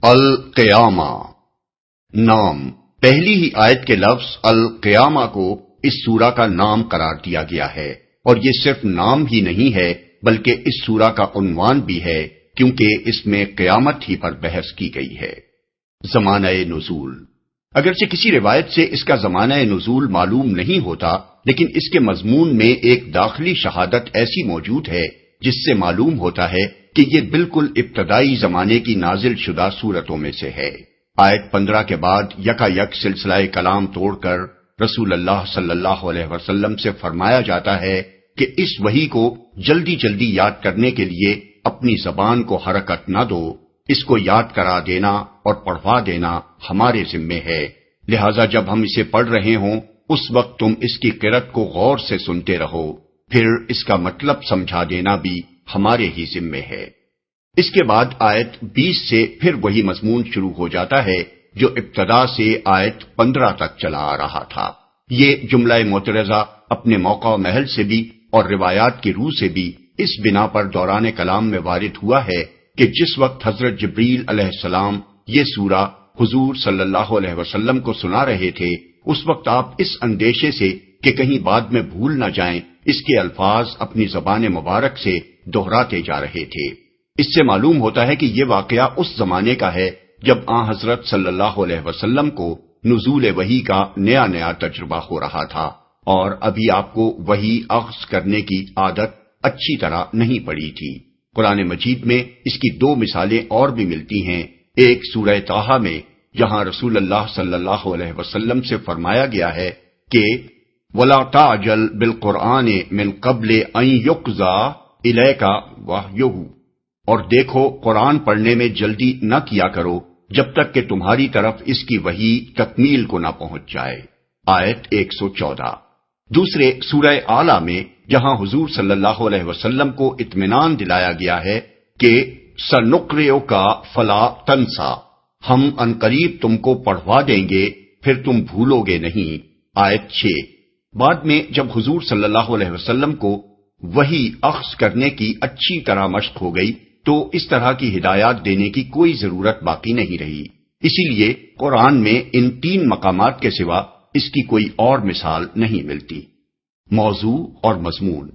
القیامہ نام، پہلی ہی آیت کے لفظ القیامہ کو اس سورہ کا نام قرار دیا گیا ہے، اور یہ صرف نام ہی نہیں ہے بلکہ اس سورہ کا عنوان بھی ہے، کیونکہ اس میں قیامت ہی پر بحث کی گئی ہے۔ زمانہ نزول، اگرچہ کسی روایت سے اس کا زمانہ نزول معلوم نہیں ہوتا، لیکن اس کے مضمون میں ایک داخلی شہادت ایسی موجود ہے جس سے معلوم ہوتا ہے کہ یہ بالکل ابتدائی زمانے کی نازل شدہ صورتوں میں سے ہے۔ آیت 15 کے بعد یکا یک سلسلہ کلام توڑ کر رسول اللہ صلی اللہ علیہ وسلم سے فرمایا جاتا ہے کہ اس وحی کو جلدی جلدی یاد کرنے کے لیے اپنی زبان کو حرکت نہ دو، اس کو یاد کرا دینا اور پڑھوا دینا ہمارے ذمے ہے، لہذا جب ہم اسے پڑھ رہے ہوں اس وقت تم اس کی قرأت کو غور سے سنتے رہو، پھر اس کا مطلب سمجھا دینا بھی ہمارے ہی ذمے ہے۔ اس کے بعد آیت 20 سے پھر وہی مضمون شروع ہو جاتا ہے جو ابتدا سے آیت 15 تک چلا آ رہا تھا۔ یہ جملہ معترضہ اپنے موقع و محل سے بھی اور روایات کی روح سے بھی اس بنا پر دوران کلام میں وارد ہوا ہے کہ جس وقت حضرت جبریل علیہ السلام یہ سورہ حضور صلی اللہ علیہ وسلم کو سنا رہے تھے، اس وقت آپ اس اندیشے سے کہ کہیں بعد میں بھول نہ جائیں اس کے الفاظ اپنی زبان مبارک سے دہراتے جا رہے تھے۔ اس سے معلوم ہوتا ہے کہ یہ واقعہ اس زمانے کا ہے جب آن حضرت صلی اللہ علیہ وسلم کو نزول وحی کا نیا نیا تجربہ ہو رہا تھا، اور ابھی آپ کو وحی اخذ کرنے کی عادت اچھی طرح نہیں پڑی تھی۔ قرآن مجید میں اس کی دو مثالیں اور بھی ملتی ہیں، ایک سورہ طٰہٰ میں جہاں رسول اللہ صلی اللہ علیہ وسلم سے فرمایا گیا ہے کہ وَلَا تَعْجَلْ بِالْقُرْآنِ مِنْ قَبْلِ أَنْ يُقْضَىٰ إِلَيْكَ وَحْيُهُ، اور دیکھو قرآن پڑھنے میں جلدی نہ کیا کرو جب تک کہ تمہاری طرف اس کی وحی تکمیل کو نہ پہنچ جائے۔ آیت 114۔ دوسرے سورہ اعلیٰ میں جہاں حضور صلی اللہ علیہ وسلم کو اطمینان دلایا گیا ہے کہ سَنُقْرِئُكَ فَلَا تَنسَىٰ، ہم عنقریب تم کو پڑھوا دیں گے پھر تم بھولو گے نہیں۔ آیت 6۔ بعد میں جب حضور صلی اللہ علیہ وسلم کو وحی اخذ کرنے کی اچھی طرح مشق ہو گئی تو اس طرح کی ہدایات دینے کی کوئی ضرورت باقی نہیں رہی، اسی لیے قرآن میں ان 3 مقامات کے سوا اس کی کوئی اور مثال نہیں ملتی۔ موضوع اور مضمون،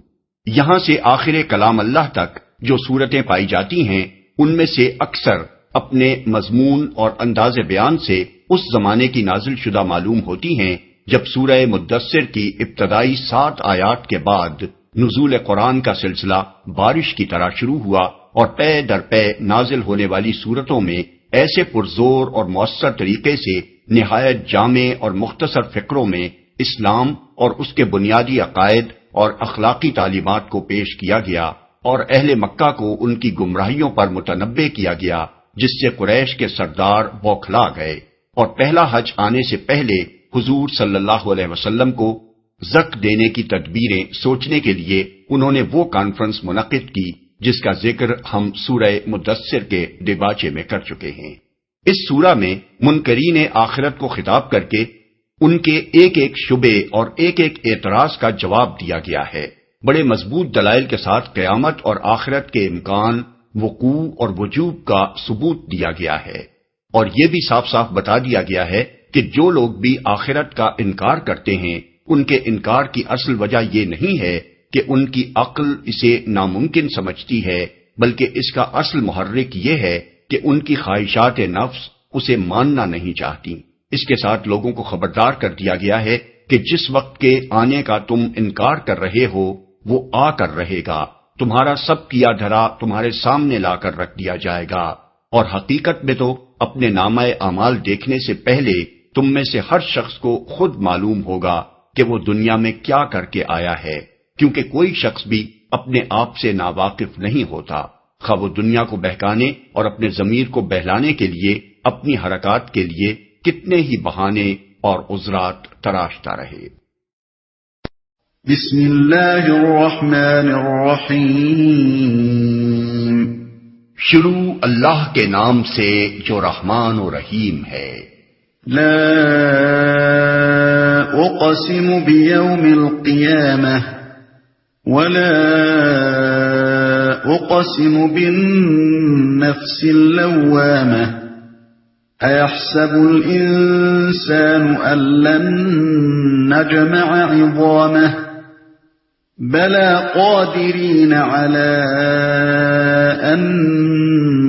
یہاں سے آخر کلام اللہ تک جو صورتیں پائی جاتی ہیں ان میں سے اکثر اپنے مضمون اور انداز بیان سے اس زمانے کی نازل شدہ معلوم ہوتی ہیں جب سورہ مدثر کی ابتدائی 7 آیات کے بعد نزول قرآن کا سلسلہ بارش کی طرح شروع ہوا اور پے در پے نازل ہونے والی صورتوں میں ایسے پرزور اور مؤثر طریقے سے نہایت جامع اور مختصر فقروں میں اسلام اور اس کے بنیادی عقائد اور اخلاقی تعلیمات کو پیش کیا گیا اور اہل مکہ کو ان کی گمراہیوں پر متنبہ کیا گیا، جس سے قریش کے سردار بوکھلا گئے اور پہلا حج آنے سے پہلے حضور صلی اللہ علیہ وسلم کو زک دینے کی تدبیریں سوچنے کے لیے انہوں نے وہ کانفرنس منعقد کی جس کا ذکر ہم سورہ مدثر کے دیباچے میں کر چکے ہیں۔ اس سورہ میں منکرین آخرت کو خطاب کر کے ان کے ایک ایک شبے اور ایک ایک اعتراض کا جواب دیا گیا ہے، بڑے مضبوط دلائل کے ساتھ قیامت اور آخرت کے امکان، وقوع اور وجوب کا ثبوت دیا گیا ہے، اور یہ بھی صاف صاف بتا دیا گیا ہے کہ جو لوگ بھی آخرت کا انکار کرتے ہیں ان کے انکار کی اصل وجہ یہ نہیں ہے کہ ان کی عقل اسے ناممکن سمجھتی ہے، بلکہ اس کا اصل محرک یہ ہے کہ ان کی خواہشات نفس اسے ماننا نہیں چاہتی۔ اس کے ساتھ لوگوں کو خبردار کر دیا گیا ہے کہ جس وقت کے آنے کا تم انکار کر رہے ہو وہ آ کر رہے گا، تمہارا سب کیا دھرا تمہارے سامنے لا کر رکھ دیا جائے گا، اور حقیقت میں تو اپنے نامہ اعمال دیکھنے سے پہلے تم میں سے ہر شخص کو خود معلوم ہوگا کہ وہ دنیا میں کیا کر کے آیا ہے، کیونکہ کوئی شخص بھی اپنے آپ سے ناواقف نہیں ہوتا، خواہ وہ دنیا کو بہکانے اور اپنے ضمیر کو بہلانے کے لیے اپنی حرکات کے لیے کتنے ہی بہانے اور عذرات تراشتا رہے۔ بسم اللہ الرحمن الرحیم، شروع اللہ کے نام سے جو رحمان و رحیم ہے۔ لا اقسم بیوم القیامہ ولا اقسم بالنفس اللوامہ أَيَحْسَبُ الْإِنسَانُ أَن لَّن نَّجْمَعَ عِظَامَهُ بَلَىٰ قَادِرِينَ عَلَىٰ أَن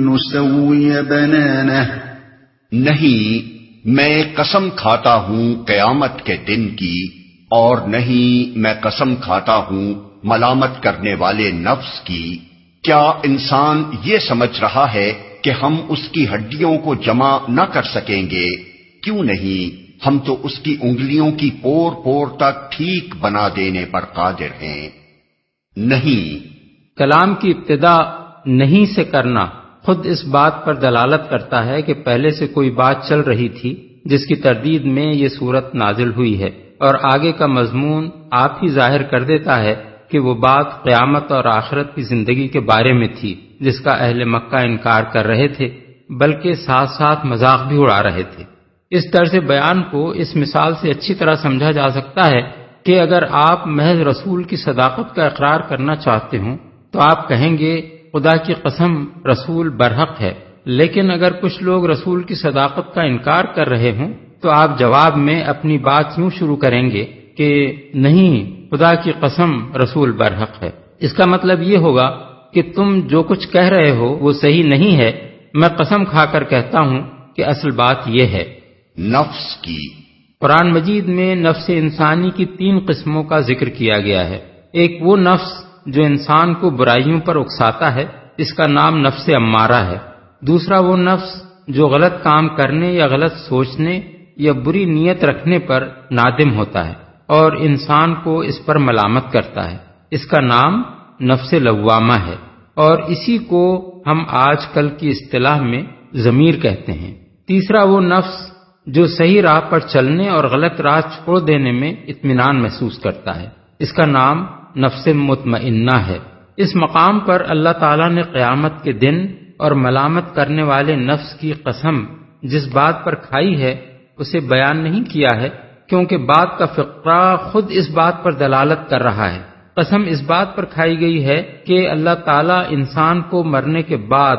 نُّسَوِّيَ بَنَانَهُ نہیں، میں قسم کھاتا ہوں قیامت کے دن کی، اور نہیں میں قسم کھاتا ہوں ملامت کرنے والے نفس کی۔ کیا انسان یہ سمجھ رہا ہے کہ ہم اس کی ہڈیوں کو جمع نہ کر سکیں گے؟ کیوں نہیں، ہم تو اس کی انگلیوں کی پور پور تک ٹھیک بنا دینے پر قادر ہیں۔ نہیں، کلام کی ابتدا نہیں سے کرنا خود اس بات پر دلالت کرتا ہے کہ پہلے سے کوئی بات چل رہی تھی جس کی تردید میں یہ صورت نازل ہوئی ہے، اور آگے کا مضمون آپ ہی ظاہر کر دیتا ہے کہ وہ بات قیامت اور آخرت کی زندگی کے بارے میں تھی جس کا اہل مکہ انکار کر رہے تھے، بلکہ ساتھ ساتھ مذاق بھی اڑا رہے تھے۔ اس طرز بیان کو اس مثال سے اچھی طرح سمجھا جا سکتا ہے کہ اگر آپ محض رسول کی صداقت کا اقرار کرنا چاہتے ہوں تو آپ کہیں گے خدا کی قسم رسول برحق ہے، لیکن اگر کچھ لوگ رسول کی صداقت کا انکار کر رہے ہوں تو آپ جواب میں اپنی بات یوں شروع کریں گے کہ نہیں، خدا کی قسم رسول برحق ہے۔ اس کا مطلب یہ ہوگا کہ تم جو کچھ کہہ رہے ہو وہ صحیح نہیں ہے، میں قسم کھا کر کہتا ہوں کہ اصل بات یہ ہے۔ نفس کی قرآن مجید میں نفس انسانی کی 3 قسموں کا ذکر کیا گیا ہے۔ ایک وہ نفس جو انسان کو برائیوں پر اکساتا ہے، اس کا نام نفس امارہ ہے۔ دوسرا وہ نفس جو غلط کام کرنے یا غلط سوچنے یا بری نیت رکھنے پر نادم ہوتا ہے اور انسان کو اس پر ملامت کرتا ہے، اس کا نام نفس لوامہ ہے، اور اسی کو ہم آج کل کی اصطلاح میں ضمیر کہتے ہیں۔ تیسرا وہ نفس جو صحیح راہ پر چلنے اور غلط راہ چھوڑ دینے میں اطمینان محسوس کرتا ہے، اس کا نام نفس مطمئنہ ہے۔ اس مقام پر اللہ تعالیٰ نے قیامت کے دن اور ملامت کرنے والے نفس کی قسم جس بات پر کھائی ہے اسے بیان نہیں کیا ہے، کیونکہ بات کا فقرہ خود اس بات پر دلالت کر رہا ہے۔ قسم اس بات پر کھائی گئی ہے کہ اللہ تعالیٰ انسان کو مرنے کے بعد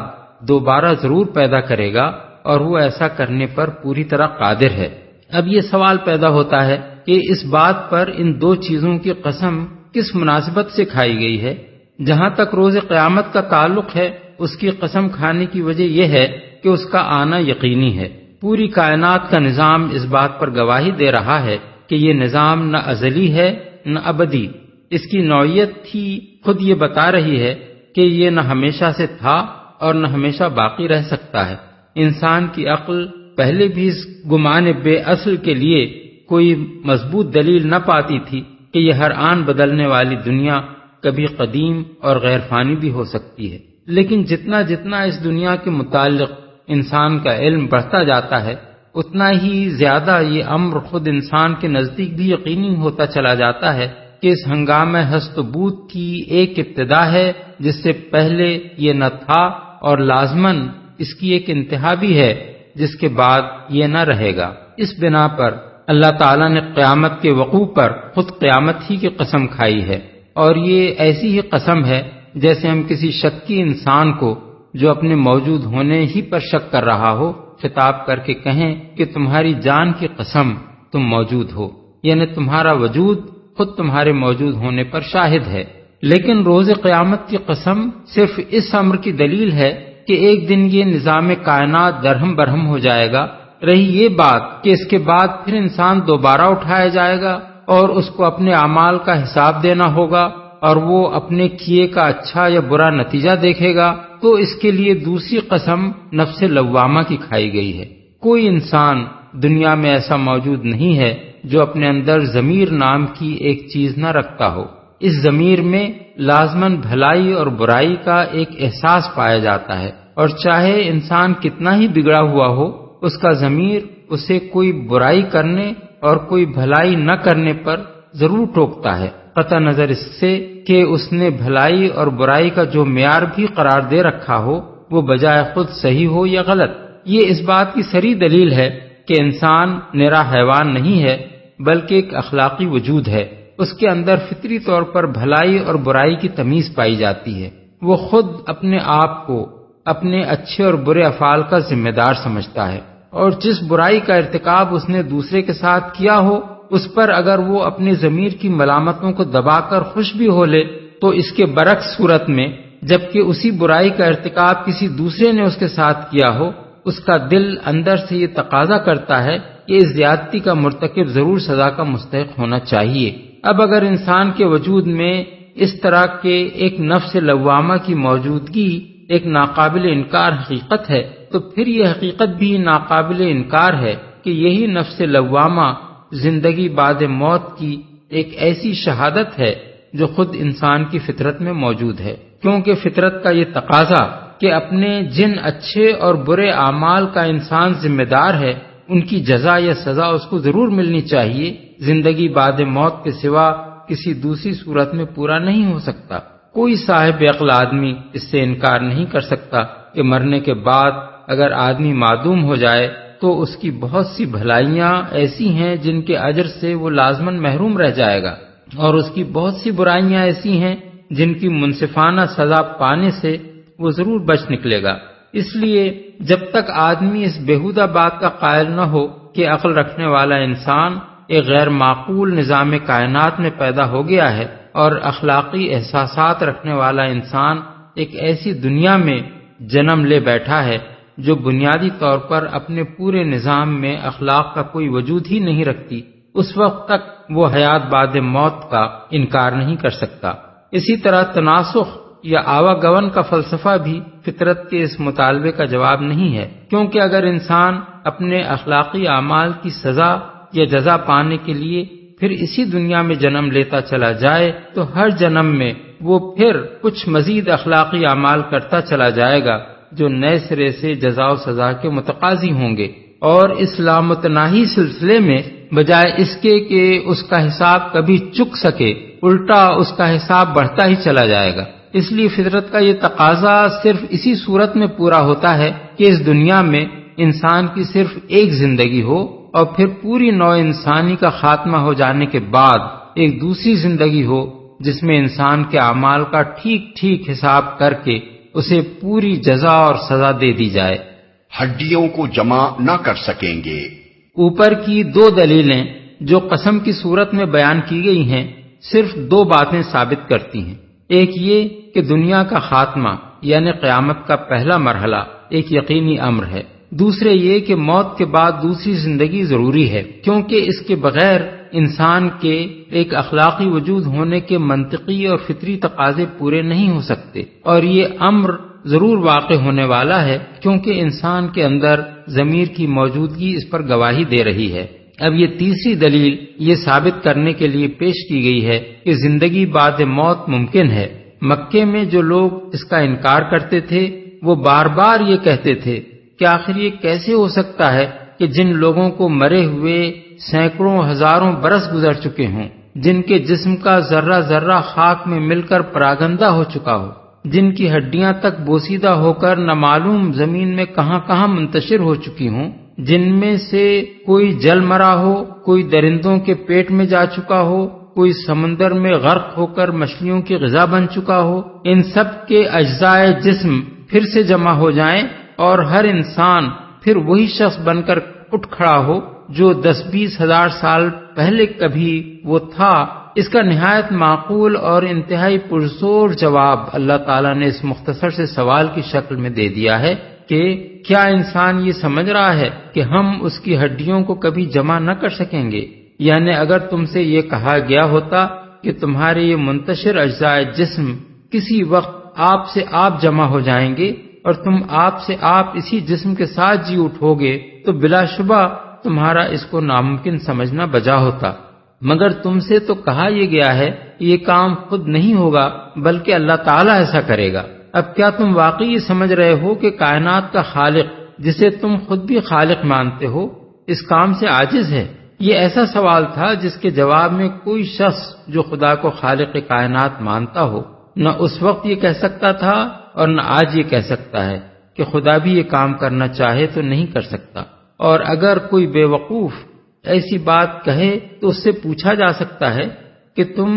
دوبارہ ضرور پیدا کرے گا، اور وہ ایسا کرنے پر پوری طرح قادر ہے۔ اب یہ سوال پیدا ہوتا ہے کہ اس بات پر ان 2 چیزوں کی قسم کس مناسبت سے کھائی گئی ہے؟ جہاں تک روز قیامت کا تعلق ہے، اس کی قسم کھانے کی وجہ یہ ہے کہ اس کا آنا یقینی ہے۔ پوری کائنات کا نظام اس بات پر گواہی دے رہا ہے کہ یہ نظام نہ ازلی ہے نہ ابدی، اس کی نوعیت ہی خود یہ بتا رہی ہے کہ یہ نہ ہمیشہ سے تھا اور نہ ہمیشہ باقی رہ سکتا ہے۔ انسان کی عقل پہلے بھی اس گمان بے اصل کے لیے کوئی مضبوط دلیل نہ پاتی تھی کہ یہ ہر آن بدلنے والی دنیا کبھی قدیم اور غیر فانی بھی ہو سکتی ہے، لیکن جتنا جتنا اس دنیا کے متعلق انسان کا علم بڑھتا جاتا ہے اتنا ہی زیادہ یہ امر خود انسان کے نزدیک بھی یقینی ہوتا چلا جاتا ہے کہ اس ہنگامہ ہست و بود کی ایک ابتدا ہے جس سے پہلے یہ نہ تھا، اور لازماً اس کی ایک انتہا بھی ہے جس کے بعد یہ نہ رہے گا۔ اس بنا پر اللہ تعالیٰ نے قیامت کے وقوع پر خود قیامت ہی کی قسم کھائی ہے، اور یہ ایسی ہی قسم ہے جیسے ہم کسی شکی انسان کو جو اپنے موجود ہونے ہی پر شک کر رہا ہو خطاب کر کے کہیں کہ تمہاری جان کی قسم تم موجود ہو، یعنی تمہارا وجود خود تمہارے موجود ہونے پر شاہد ہے۔ لیکن روز قیامت کی قسم صرف اس امر کی دلیل ہے کہ ایک دن یہ نظام کائنات درہم برہم ہو جائے گا۔ رہی یہ بات کہ اس کے بعد پھر انسان دوبارہ اٹھایا جائے گا اور اس کو اپنے اعمال کا حساب دینا ہوگا، اور وہ اپنے کیے کا اچھا یا برا نتیجہ دیکھے گا، تو اس کے لیے دوسری قسم نفس لوامہ کی کھائی گئی ہے۔ کوئی انسان دنیا میں ایسا موجود نہیں ہے جو اپنے اندر ضمیر نام کی ایک چیز نہ رکھتا ہو۔ اس ضمیر میں لازماً بھلائی اور برائی کا ایک احساس پایا جاتا ہے، اور چاہے انسان کتنا ہی بگڑا ہوا ہو، اس کا ضمیر اسے کوئی برائی کرنے اور کوئی بھلائی نہ کرنے پر ضرور ٹوکتا ہے، قطع نظر اس سے کہ اس نے بھلائی اور برائی کا جو معیار بھی قرار دے رکھا ہو وہ بجائے خود صحیح ہو یا غلط۔ یہ اس بات کی صریح دلیل ہے کہ انسان نرا حیوان نہیں ہے بلکہ ایک اخلاقی وجود ہے۔ اس کے اندر فطری طور پر بھلائی اور برائی کی تمیز پائی جاتی ہے۔ وہ خود اپنے آپ کو اپنے اچھے اور برے افعال کا ذمہ دار سمجھتا ہے، اور جس برائی کا ارتکاب اس نے دوسرے کے ساتھ کیا ہو اس پر اگر وہ اپنی ضمیر کی ملامتوں کو دبا کر خوش بھی ہو لے تو اس کے برعکس صورت میں جبکہ اسی برائی کا ارتکاب کسی دوسرے نے اس کے ساتھ کیا ہو اس کا دل اندر سے یہ تقاضا کرتا ہے کہ اس زیادتی کا مرتکب ضرور سزا کا مستحق ہونا چاہیے۔ اب اگر انسان کے وجود میں اس طرح کے ایک نفس لوامہ کی موجودگی ایک ناقابل انکار حقیقت ہے تو پھر یہ حقیقت بھی ناقابل انکار ہے کہ یہی نفس لوامہ زندگی بعد موت کی ایک ایسی شہادت ہے جو خود انسان کی فطرت میں موجود ہے، کیونکہ فطرت کا یہ تقاضا کہ اپنے جن اچھے اور برے اعمال کا انسان ذمہ دار ہے ان کی جزا یا سزا اس کو ضرور ملنی چاہیے، زندگی بعد موت کے سوا کسی دوسری صورت میں پورا نہیں ہو سکتا۔ کوئی صاحب عقل آدمی اس سے انکار نہیں کر سکتا کہ مرنے کے بعد اگر آدمی معدوم ہو جائے تو اس کی بہت سی بھلائیاں ایسی ہیں جن کے اجر سے وہ لازماً محروم رہ جائے گا، اور اس کی بہت سی برائیاں ایسی ہیں جن کی منصفانہ سزا پانے سے وہ ضرور بچ نکلے گا۔ اس لیے جب تک آدمی اس بیہودہ بات کا قائل نہ ہو کہ عقل رکھنے والا انسان ایک غیر معقول نظام کائنات میں پیدا ہو گیا ہے اور اخلاقی احساسات رکھنے والا انسان ایک ایسی دنیا میں جنم لے بیٹھا ہے جو بنیادی طور پر اپنے پورے نظام میں اخلاق کا کوئی وجود ہی نہیں رکھتی، اس وقت تک وہ حیات بعد موت کا انکار نہیں کر سکتا۔ اسی طرح تناسخ یا آواگون کا فلسفہ بھی فطرت کے اس مطالبے کا جواب نہیں ہے، کیونکہ اگر انسان اپنے اخلاقی اعمال کی سزا یا جزا پانے کے لیے پھر اسی دنیا میں جنم لیتا چلا جائے تو ہر جنم میں وہ پھر کچھ مزید اخلاقی اعمال کرتا چلا جائے گا جو نئے سرے سے جزا و سزا کے متقاضی ہوں گے، اور اس لامتناہی سلسلے میں بجائے اس کے کہ اس کا حساب کبھی چک سکے الٹا اس کا حساب بڑھتا ہی چلا جائے گا۔ اس لیے فطرت کا یہ تقاضا صرف اسی صورت میں پورا ہوتا ہے کہ اس دنیا میں انسان کی صرف ایک زندگی ہو اور پھر پوری نوع انسانی کا خاتمہ ہو جانے کے بعد ایک دوسری زندگی ہو جس میں انسان کے اعمال کا ٹھیک ٹھیک حساب کر کے اسے پوری جزا اور سزا دے دی جائے۔ ہڈیوں کو جمع نہ کر سکیں گے۔ اوپر کی دو دلیلیں جو قسم کی صورت میں بیان کی گئی ہیں صرف دو باتیں ثابت کرتی ہیں۔ ایک یہ کہ دنیا کا خاتمہ یعنی قیامت کا پہلا مرحلہ ایک یقینی امر ہے، دوسرے یہ کہ موت کے بعد دوسری زندگی ضروری ہے، کیونکہ اس کے بغیر انسان کے ایک اخلاقی وجود ہونے کے منطقی اور فطری تقاضے پورے نہیں ہو سکتے، اور یہ امر ضرور واقع ہونے والا ہے کیونکہ انسان کے اندر ضمیر کی موجودگی اس پر گواہی دے رہی ہے۔ اب یہ تیسری دلیل یہ ثابت کرنے کے لیے پیش کی گئی ہے کہ زندگی بعد موت ممکن ہے۔ مکے میں جو لوگ اس کا انکار کرتے تھے وہ بار بار یہ کہتے تھے کہ آخر یہ کیسے ہو سکتا ہے کہ جن لوگوں کو مرے ہوئے سینکڑوں ہزاروں برس گزر چکے ہوں، جن کے جسم کا ذرہ ذرہ خاک میں مل کر پراگندہ ہو چکا ہو، جن کی ہڈیاں تک بوسیدہ ہو کر نامعلوم زمین میں کہاں کہاں منتشر ہو چکی ہوں، جن میں سے کوئی جل مرا ہو، کوئی درندوں کے پیٹ میں جا چکا ہو، کوئی سمندر میں غرق ہو کر مچھلیوں کی غذا بن چکا ہو، ان سب کے اجزائے جسم پھر سے جمع ہو جائیں اور ہر انسان پھر وہی شخص بن کر اٹھ کھڑا ہو جو 10-20 ہزار سال پہلے کبھی وہ تھا، اس کا نہایت معقول اور انتہائی پرزور جواب اللہ تعالیٰ نے اس مختصر سے سوال کی شکل میں دے دیا ہے کہ کیا انسان یہ سمجھ رہا ہے کہ ہم اس کی ہڈیوں کو کبھی جمع نہ کر سکیں گے؟ یعنی اگر تم سے یہ کہا گیا ہوتا کہ تمہارے یہ منتشر اجزائے جسم کسی وقت آپ سے آپ جمع ہو جائیں گے اور تم آپ سے آپ اسی جسم کے ساتھ جی اٹھو گے تو بلا شبہ تمہارا اس کو ناممکن سمجھنا بجا ہوتا، مگر تم سے تو کہا یہ گیا ہے کہ یہ کام خود نہیں ہوگا بلکہ اللہ تعالیٰ ایسا کرے گا۔ اب کیا تم واقعی یہ سمجھ رہے ہو کہ کائنات کا خالق جسے تم خود بھی خالق مانتے ہو اس کام سے عاجز ہے؟ یہ ایسا سوال تھا جس کے جواب میں کوئی شخص جو خدا کو خالق کائنات مانتا ہو نہ اس وقت یہ کہہ سکتا تھا اور نہ آج یہ کہہ سکتا ہے کہ خدا بھی یہ کام کرنا چاہے تو نہیں کر سکتا، اور اگر کوئی بے وقوف ایسی بات کہے تو اس سے پوچھا جا سکتا ہے کہ تم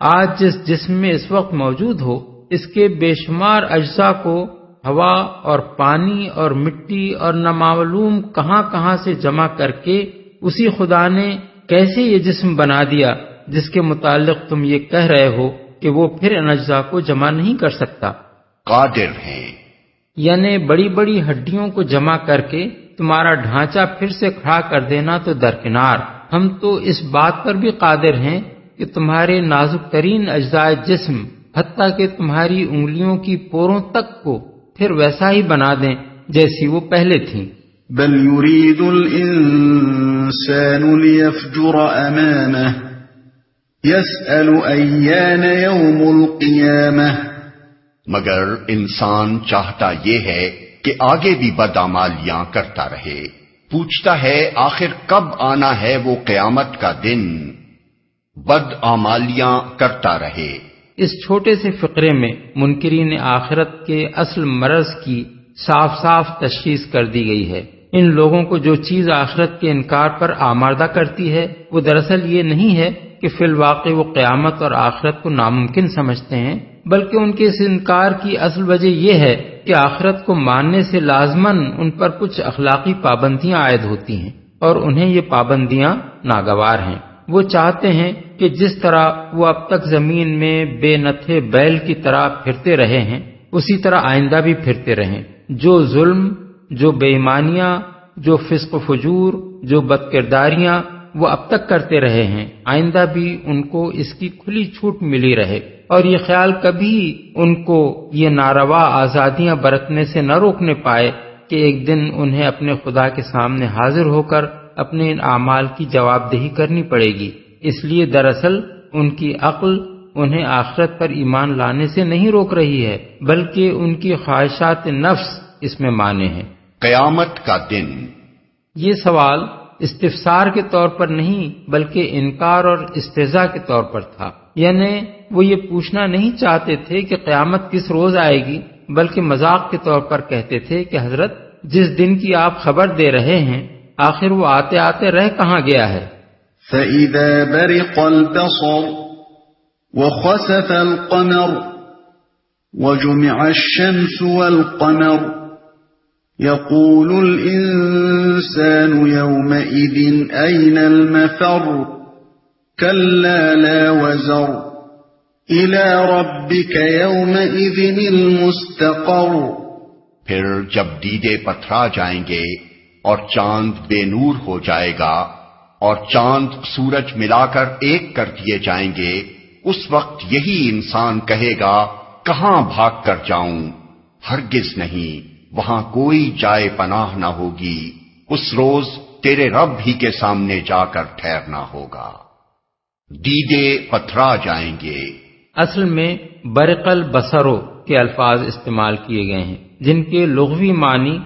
آج جس جسم میں اس وقت موجود ہو اس کے بے شمار اجزاء کو ہوا اور پانی اور مٹی اور نامعلوم کہاں کہاں سے جمع کر کے اسی خدا نے کیسے یہ جسم بنا دیا جس کے متعلق تم یہ کہہ رہے ہو کہ وہ پھر ان اجزاء کو جمع نہیں کر سکتا؟ قادر ہیں، یعنی بڑی بڑی ہڈیوں کو جمع کر کے تمہارا ڈھانچہ پھر سے کھڑا کر دینا تو درکنار، ہم تو اس بات پر بھی قادر ہیں کہ تمہارے نازک ترین اجزاء جسم حتیٰ کہ تمہاری انگلیوں کی پوروں تک کو پھر ویسا ہی بنا دیں جیسی وہ پہلے تھیں۔ بل يريد الإنسان ليفجر أمامه يسأل أيان يوم القيامة، مگر انسان چاہتا یہ ہے کہ آگے بھی بدعمالیاں کرتا رہے، پوچھتا ہے آخر کب آنا ہے وہ قیامت کا دن، بدعمالیاں کرتا رہے۔ اس چھوٹے سے فقرے میں منکرین آخرت کے اصل مرض کی صاف صاف تشخیص کر دی گئی ہے۔ ان لوگوں کو جو چیز آخرت کے انکار پر آمادہ کرتی ہے وہ دراصل یہ نہیں ہے کہ فی الواقع وہ قیامت اور آخرت کو ناممکن سمجھتے ہیں، بلکہ ان کے اس انکار کی اصل وجہ یہ ہے کہ آخرت کو ماننے سے لازماً ان پر کچھ اخلاقی پابندیاں عائد ہوتی ہیں اور انہیں یہ پابندیاں ناگوار ہیں۔ وہ چاہتے ہیں کہ جس طرح وہ اب تک زمین میں بے نتھے بیل کی طرح پھرتے رہے ہیں اسی طرح آئندہ بھی پھرتے رہیں، جو ظلم، جو بے ایمانیاں، جو فسق و فجور، جو بد کرداریاں وہ اب تک کرتے رہے ہیں، آئندہ بھی ان کو اس کی کھلی چھوٹ ملی رہے، اور یہ خیال کبھی ان کو یہ ناروا آزادیاں برتنے سے نہ روکنے پائے کہ ایک دن انہیں اپنے خدا کے سامنے حاضر ہو کر اپنے ان اعمال کی جواب دہی کرنی پڑے گی۔ اس لیے دراصل ان کی عقل انہیں آخرت پر ایمان لانے سے نہیں روک رہی ہے، بلکہ ان کی خواہشات نفس اس میں مانے ہیں۔ قیامت کا دن، یہ سوال استفسار کے طور پر نہیں بلکہ انکار اور استہزاء کے طور پر تھا، یعنی وہ یہ پوچھنا نہیں چاہتے تھے کہ قیامت کس روز آئے گی، بلکہ مذاق کے طور پر کہتے تھے کہ حضرت جس دن کی آپ خبر دے رہے ہیں آخر وہ آتے آتے رہ کہاں گیا ہے؟ فَإِذَا بَرِقَ الْبَصَرُ وَخَسَفَ الْقَمَرُ وَجُمِعَ الشَّمْسُ وَالْقَمَرُ يَقُولُ الْإِنسَانُ يَوْمَئِذٍ أَيْنَ الْمَفَرُّ كَلَّا لَا وَزَرَ إِلَى رَبِّكَ يَوْمَئِذٍ الْمُسْتَقَرُّ۔ پھر جب دیدے پتھرا جائیں گے اور چاند بے نور ہو جائے گا اور چاند سورج ملا کر ایک کر دیے جائیں گے، اس وقت یہی انسان کہے گا کہاں بھاگ کر جاؤں؟ ہرگز نہیں، وہاں کوئی جائے پناہ نہ ہوگی، اس روز تیرے رب ہی کے سامنے جا کر ٹھہرنا ہوگا۔ دیدے پتھرا جائیں گے، اصل میں برق البصرو کے الفاظ استعمال کیے گئے ہیں جن کے لغوی معنی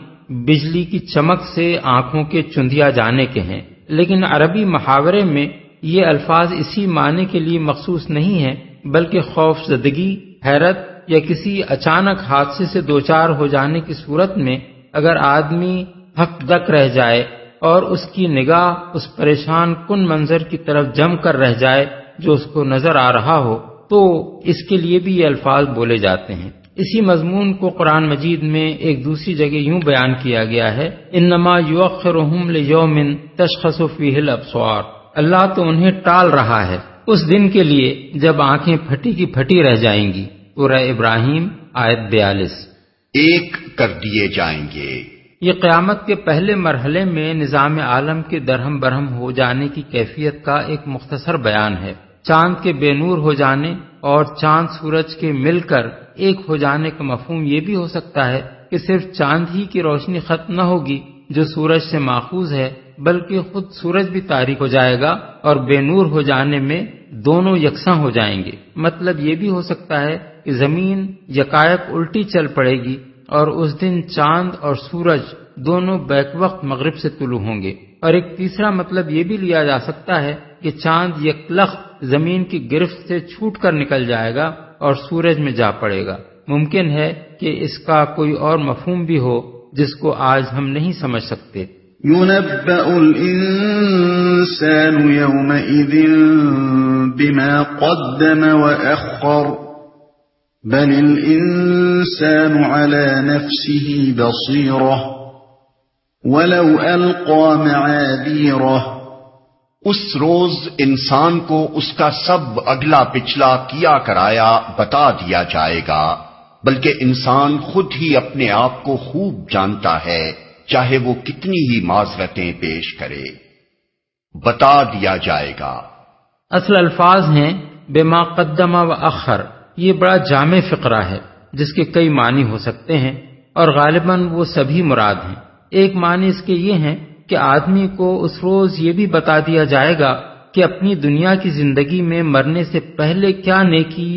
بجلی کی چمک سے آنکھوں کے چندیا جانے کے ہیں، لیکن عربی محاورے میں یہ الفاظ اسی معنی کے لیے مخصوص نہیں ہیں، بلکہ خوف زدگی، حیرت یا کسی اچانک حادثے سے دوچار ہو جانے کی صورت میں اگر آدمی ہک دک رہ جائے اور اس کی نگاہ اس پریشان کن منظر کی طرف جم کر رہ جائے جو اس کو نظر آ رہا ہو تو اس کے لیے بھی یہ الفاظ بولے جاتے ہیں۔ اسی مضمون کو قرآن مجید میں ایک دوسری جگہ یوں بیان کیا گیا ہے، انما یؤخرہم لیوم تشخص فیہ الابصار، اللہ تو انہیں ٹال رہا ہے اس دن کے لیے جب آنکھیں پھٹی کی پھٹی رہ جائیں گی۔ سورہ ابراہیم آیت 42۔ ایک کر دیے جائیں گے، یہ قیامت کے پہلے مرحلے میں نظام عالم کے درہم برہم ہو جانے کی کیفیت کا ایک مختصر بیان ہے۔ چاند کے بے نور ہو جانے اور چاند سورج کے مل کر ایک ہو جانے کا مفہوم یہ بھی ہو سکتا ہے کہ صرف چاند ہی کی روشنی ختم نہ ہوگی جو سورج سے ماخوذ ہے، بلکہ خود سورج بھی تاریک ہو جائے گا اور بے نور ہو جانے میں دونوں یکساں ہو جائیں گے۔ مطلب یہ بھی ہو سکتا ہے کہ زمین یکایک الٹی چل پڑے گی اور اس دن چاند اور سورج دونوں بیک وقت مغرب سے طلوع ہوں گے، اور ایک تیسرا مطلب یہ بھی لیا جا سکتا ہے کہ چاند یکلخت زمین کی گرفت سے چھوٹ کر نکل جائے گا اور سورج میں جا پڑے گا۔ ممکن ہے کہ اس کا کوئی اور مفہوم بھی ہو جس کو آج ہم نہیں سمجھ سکتے۔ يُنَبَّأُ الْإِنسَانُ يَوْمَئِذٍ بِمَا قَدَّمَ وَأَخَّرَ بل الإنسان على نفسه بصيرة ولو ألقى معاذيره اس روز انسان کو اس کا سب اگلا پچھلا کیا کرایا بتا دیا جائے گا، بلکہ انسان خود ہی اپنے آپ کو خوب جانتا ہے، چاہے وہ کتنی ہی معذرتیں پیش کرے۔ بتا دیا جائے گا اصل الفاظ ہیں بما قدم و اخر۔ یہ بڑا جامع فقرہ ہے جس کے کئی معنی ہو سکتے ہیں اور غالباً وہ سبھی مراد ہیں۔ ایک معنی اس کے یہ ہیں کہ آدمی کو اس روز یہ بھی بتا دیا جائے گا کہ اپنی دنیا کی زندگی میں مرنے سے پہلے کیا نیکی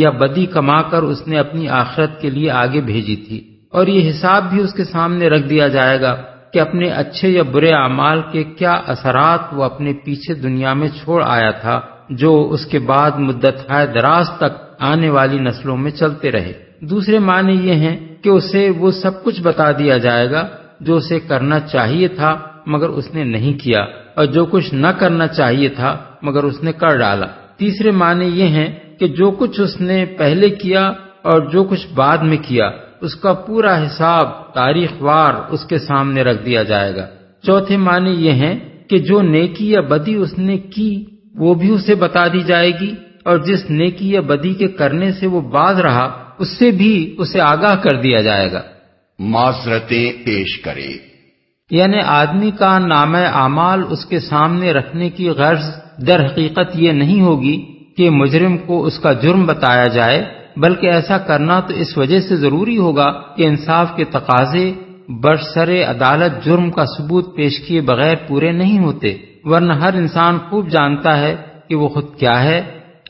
یا بدی کما کر اس نے اپنی آخرت کے لیے آگے بھیجی تھی، اور یہ حساب بھی اس کے سامنے رکھ دیا جائے گا کہ اپنے اچھے یا برے اعمال کے کیا اثرات وہ اپنے پیچھے دنیا میں چھوڑ آیا تھا، جو اس کے بعد مدت دراز تک آنے والی نسلوں میں چلتے رہے۔ دوسرے معنی یہ ہیں کہ اسے وہ سب کچھ بتا دیا جائے گا جو اسے کرنا چاہیے تھا مگر اس نے نہیں کیا، اور جو کچھ نہ کرنا چاہیے تھا مگر اس نے کر ڈالا۔ تیسرے معنی یہ ہیں کہ جو کچھ اس نے پہلے کیا اور جو کچھ بعد میں کیا، اس کا پورا حساب تاریخ وار اس کے سامنے رکھ دیا جائے گا۔ چوتھے معنی یہ ہیں کہ جو نیکی یا بدی اس نے کی وہ بھی اسے بتا دی جائے گی، اور جس نیکی یا بدی کے کرنے سے وہ باز رہا اس سے بھی اسے آگاہ کر دیا جائے گا۔ معذرتیں پیش کرے، یعنی آدمی کا نامہ اعمال اس کے سامنے رکھنے کی غرض در حقیقت یہ نہیں ہوگی کہ مجرم کو اس کا جرم بتایا جائے، بلکہ ایسا کرنا تو اس وجہ سے ضروری ہوگا کہ انصاف کے تقاضے برسر عدالت جرم کا ثبوت پیش کیے بغیر پورے نہیں ہوتے، ورنہ ہر انسان خوب جانتا ہے کہ وہ خود کیا ہے۔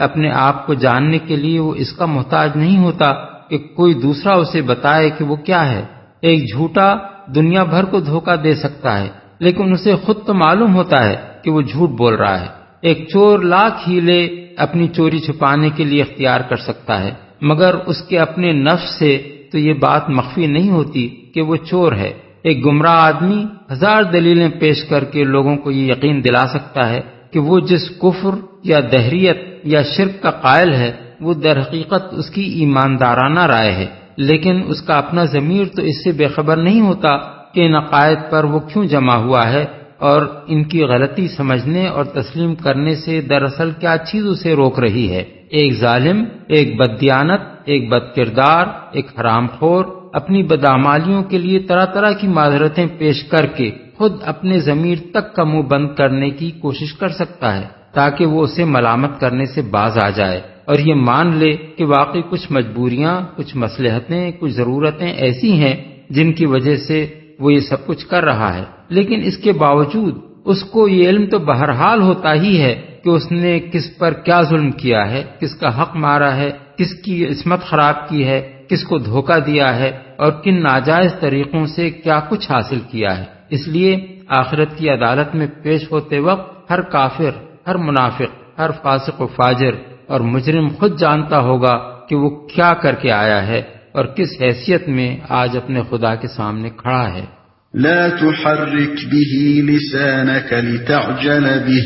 اپنے آپ کو جاننے کے لیے وہ اس کا محتاج نہیں ہوتا کہ کوئی دوسرا اسے بتائے کہ وہ کیا ہے۔ ایک جھوٹا دنیا بھر کو دھوکہ دے سکتا ہے، لیکن اسے خود تو معلوم ہوتا ہے کہ وہ جھوٹ بول رہا ہے۔ ایک چور لاکھ ہیلے اپنی چوری چھپانے کے لیے اختیار کر سکتا ہے، مگر اس کے اپنے نفس سے تو یہ بات مخفی نہیں ہوتی کہ وہ چور ہے۔ ایک گمراہ آدمی ہزار دلیلیں پیش کر کے لوگوں کو یہ یقین دلا سکتا ہے کہ وہ جس کفر یا دہریت یا شرک کا قائل ہے وہ در حقیقت اس کی ایماندارانہ رائے ہے، لیکن اس کا اپنا ضمیر تو اس سے بے خبر نہیں ہوتا کہ ان عقائد پر وہ کیوں جمع ہوا ہے اور ان کی غلطی سمجھنے اور تسلیم کرنے سے دراصل کیا چیز اسے روک رہی ہے۔ ایک ظالم، ایک بددیانت، ایک بد کردار، ایک حرام خور اپنی بدعمالیوں کے لیے طرح طرح کی معذرتیں پیش کر کے خود اپنے ضمیر تک کا منہ بند کرنے کی کوشش کر سکتا ہے تاکہ وہ اسے ملامت کرنے سے باز آ جائے اور یہ مان لے کہ واقعی کچھ مجبوریاں، کچھ مصلحتیں، کچھ ضرورتیں ایسی ہیں جن کی وجہ سے وہ یہ سب کچھ کر رہا ہے، لیکن اس کے باوجود اس کو یہ علم تو بہرحال ہوتا ہی ہے کہ اس نے کس پر کیا ظلم کیا ہے، کس کا حق مارا ہے، کس کی عصمت خراب کی ہے، کس کو دھوکہ دیا ہے اور کن ناجائز طریقوں سے کیا کچھ حاصل کیا ہے۔ اس لیے آخرت کی عدالت میں پیش ہوتے وقت ہر کافر، ہر منافق، ہر فاسق و فاجر اور مجرم خود جانتا ہوگا کہ وہ کیا کر کے آیا ہے اور کس حیثیت میں آج اپنے خدا کے سامنے کھڑا ہے۔ لا تحرك به لسانك لتعجل به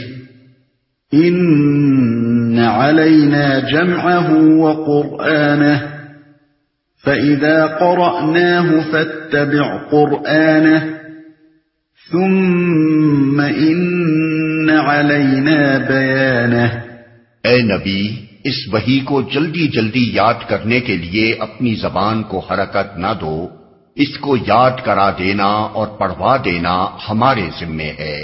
إن علينا جمعه وقرآنه فإذا قرأناه فاتبع قرآنه ثم إن علينا بيانه۔ اے نبی، اس وحی کو جلدی جلدی یاد کرنے کے لیے اپنی زبان کو حرکت نہ دو، اس کو یاد کرا دینا اور پڑھوا دینا ہمارے ذمے ہے،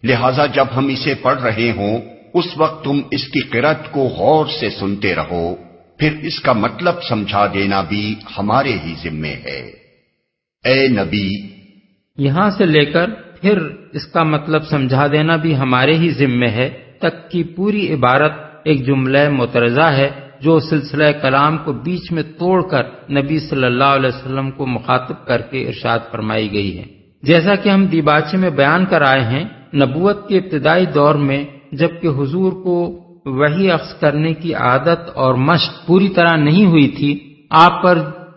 لہذا جب ہم اسے پڑھ رہے ہوں اس وقت تم اس کی قرأت کو غور سے سنتے رہو، پھر اس کا مطلب سمجھا دینا بھی ہمارے ہی ذمے ہے۔ اے نبی، یہاں سے لے کر پھر اس کا مطلب سمجھا دینا بھی ہمارے ہی ذمے ہے تک کی پوری عبارت ایک جملہ معترضہ ہے جو سلسلہ کلام کو بیچ میں توڑ کر نبی صلی اللہ علیہ وسلم کو مخاطب کر کے ارشاد فرمائی گئی ہے۔ جیسا کہ ہم دیباچے میں بیان کر آئے ہیں، نبوت کے ابتدائی دور میں جبکہ حضور کو وحی اخذ کرنے کی عادت اور مشق پوری طرح نہیں ہوئی تھی، آپ پر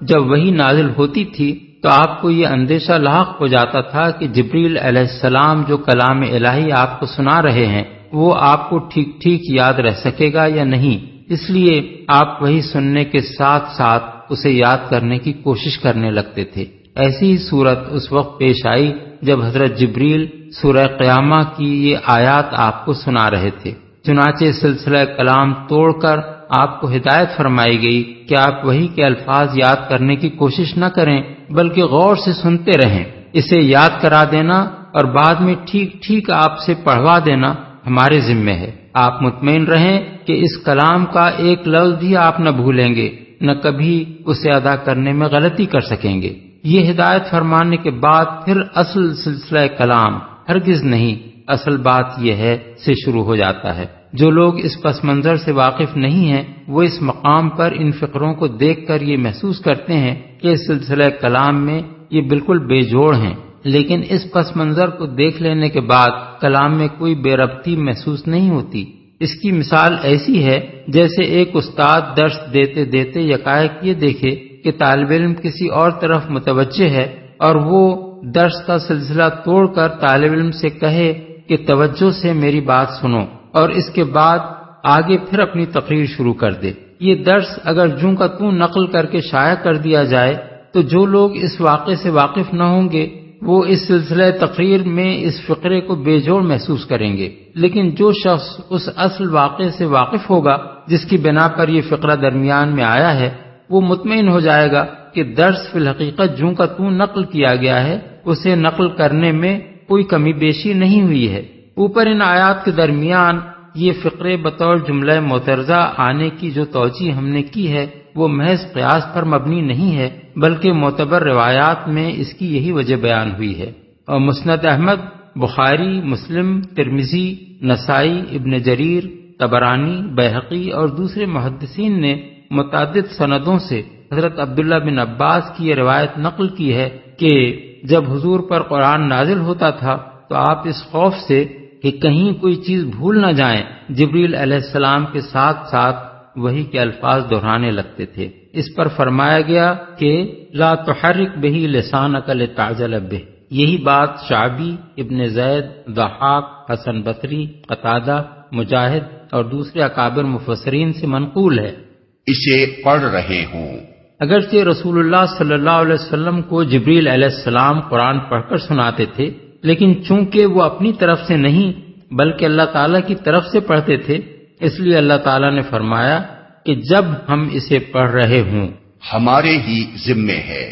جب وحی نازل ہوتی تھی تو آپ کو یہ اندیشہ لاحق ہو جاتا تھا کہ جبریل علیہ السلام جو کلام الہی آپ کو سنا رہے ہیں وہ آپ کو ٹھیک ٹھیک یاد رہ سکے گا یا نہیں، اس لیے آپ وہی سننے کے ساتھ ساتھ اسے یاد کرنے کی کوشش کرنے لگتے تھے۔ ایسی ہی صورت اس وقت پیش آئی جب حضرت جبریل سورہ قیامہ کی یہ آیات آپ کو سنا رہے تھے۔ چنانچہ سلسلہ کلام توڑ کر آپ کو ہدایت فرمائی گئی کہ آپ وحی کے الفاظ یاد کرنے کی کوشش نہ کریں بلکہ غور سے سنتے رہیں۔ اسے یاد کرا دینا اور بعد میں ٹھیک ٹھیک آپ سے پڑھوا دینا ہمارے ذمہ ہے۔ آپ مطمئن رہیں کہ اس کلام کا ایک لفظ بھی آپ نہ بھولیں گے، نہ کبھی اسے ادا کرنے میں غلطی کر سکیں گے۔ یہ ہدایت فرمانے کے بعد پھر اصل سلسلہ کلام ہرگز نہیں، اصل بات یہ ہے سے شروع ہو جاتا ہے۔ جو لوگ اس پس منظر سے واقف نہیں ہیں وہ اس مقام پر ان فقروں کو دیکھ کر یہ محسوس کرتے ہیں کہ اس سلسلہ کلام میں یہ بالکل بے جوڑ ہیں، لیکن اس پس منظر کو دیکھ لینے کے بعد کلام میں کوئی بے ربطی محسوس نہیں ہوتی۔ اس کی مثال ایسی ہے جیسے ایک استاد درس دیتے دیتے یکایک یہ دیکھے کہ طالب علم کسی اور طرف متوجہ ہے اور وہ درس کا سلسلہ توڑ کر طالب علم سے کہے کہ توجہ سے میری بات سنو، اور اس کے بعد آگے پھر اپنی تقریر شروع کر دے۔ یہ درس اگر جوں کا توں نقل کر کے شائع کر دیا جائے تو جو لوگ اس واقعے سے واقف نہ ہوں گے وہ اس سلسلہ تقریر میں اس فقرے کو بے جوڑ محسوس کریں گے، لیکن جو شخص اس اصل واقعے سے واقف ہوگا جس کی بنا پر یہ فقرہ درمیان میں آیا ہے، وہ مطمئن ہو جائے گا کہ درس فی الحقیقت جوں کا توں نقل کیا گیا ہے، اسے نقل کرنے میں کوئی کمی بیشی نہیں ہوئی ہے۔ اوپر ان آیات کے درمیان یہ فقرے بطور جملہ معترضہ آنے کی جو توجیہ ہم نے کی ہے وہ محض قیاس پر مبنی نہیں ہے بلکہ معتبر روایات میں اس کی یہی وجہ بیان ہوئی ہے۔ اور مسند احمد، بخاری، مسلم، ترمذی، نسائی، ابن جریر، طبرانی، بیہقی اور دوسرے محدثین نے متعدد سندوں سے حضرت عبداللہ بن عباس کی یہ روایت نقل کی ہے کہ جب حضور پر قرآن نازل ہوتا تھا تو آپ اس خوف سے کہ کہیں کوئی چیز بھول نہ جائیں جبریل علیہ السلام کے ساتھ ساتھ وحی کے الفاظ دہرانے لگتے تھے۔ اس پر فرمایا گیا کہ لا تحرک بہ لسانک لتعجل بہ۔ یہی بات شعبی، ابن زید، ضحاک، حسن بصری، قتادہ، مجاہد اور دوسرے اکابر مفسرین سے منقول ہے۔ اسے پڑھ رہے ہوں۔ اگرچہ رسول اللہ صلی اللہ علیہ وسلم کو جبریل علیہ السلام قرآن پڑھ کر سناتے تھے، لیکن چونکہ وہ اپنی طرف سے نہیں بلکہ اللہ تعالیٰ کی طرف سے پڑھتے تھے، اس لیے اللہ تعالیٰ نے فرمایا کہ جب ہم اسے پڑھ رہے ہوں ہمارے ہی ذمے ہے۔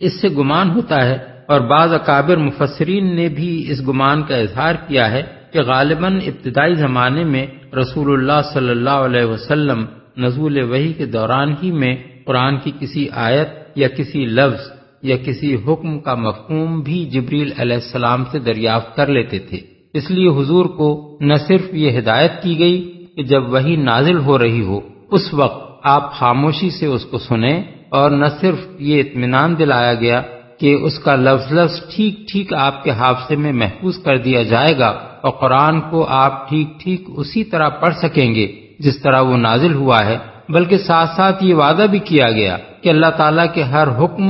اس سے گمان ہوتا ہے اور بعض اکابر مفسرین نے بھی اس گمان کا اظہار کیا ہے کہ غالباً ابتدائی زمانے میں رسول اللہ صلی اللہ علیہ وسلم نزول وحی کے دوران ہی میں قرآن کی کسی آیت یا کسی لفظ یا کسی حکم کا مفہوم بھی جبریل علیہ السلام سے دریافت کر لیتے تھے۔ اس لیے حضور کو نہ صرف یہ ہدایت کی گئی کہ جب وحی نازل ہو رہی ہو اس وقت آپ خاموشی سے اس کو سنیں، اور نہ صرف یہ اطمینان دلایا گیا کہ اس کا لفظ لفظ ٹھیک ٹھیک آپ کے حافظے میں محفوظ کر دیا جائے گا اور قرآن کو آپ ٹھیک ٹھیک اسی طرح پڑھ سکیں گے جس طرح وہ نازل ہوا ہے، بلکہ ساتھ ساتھ یہ وعدہ بھی کیا گیا کہ اللہ تعالیٰ کے ہر حکم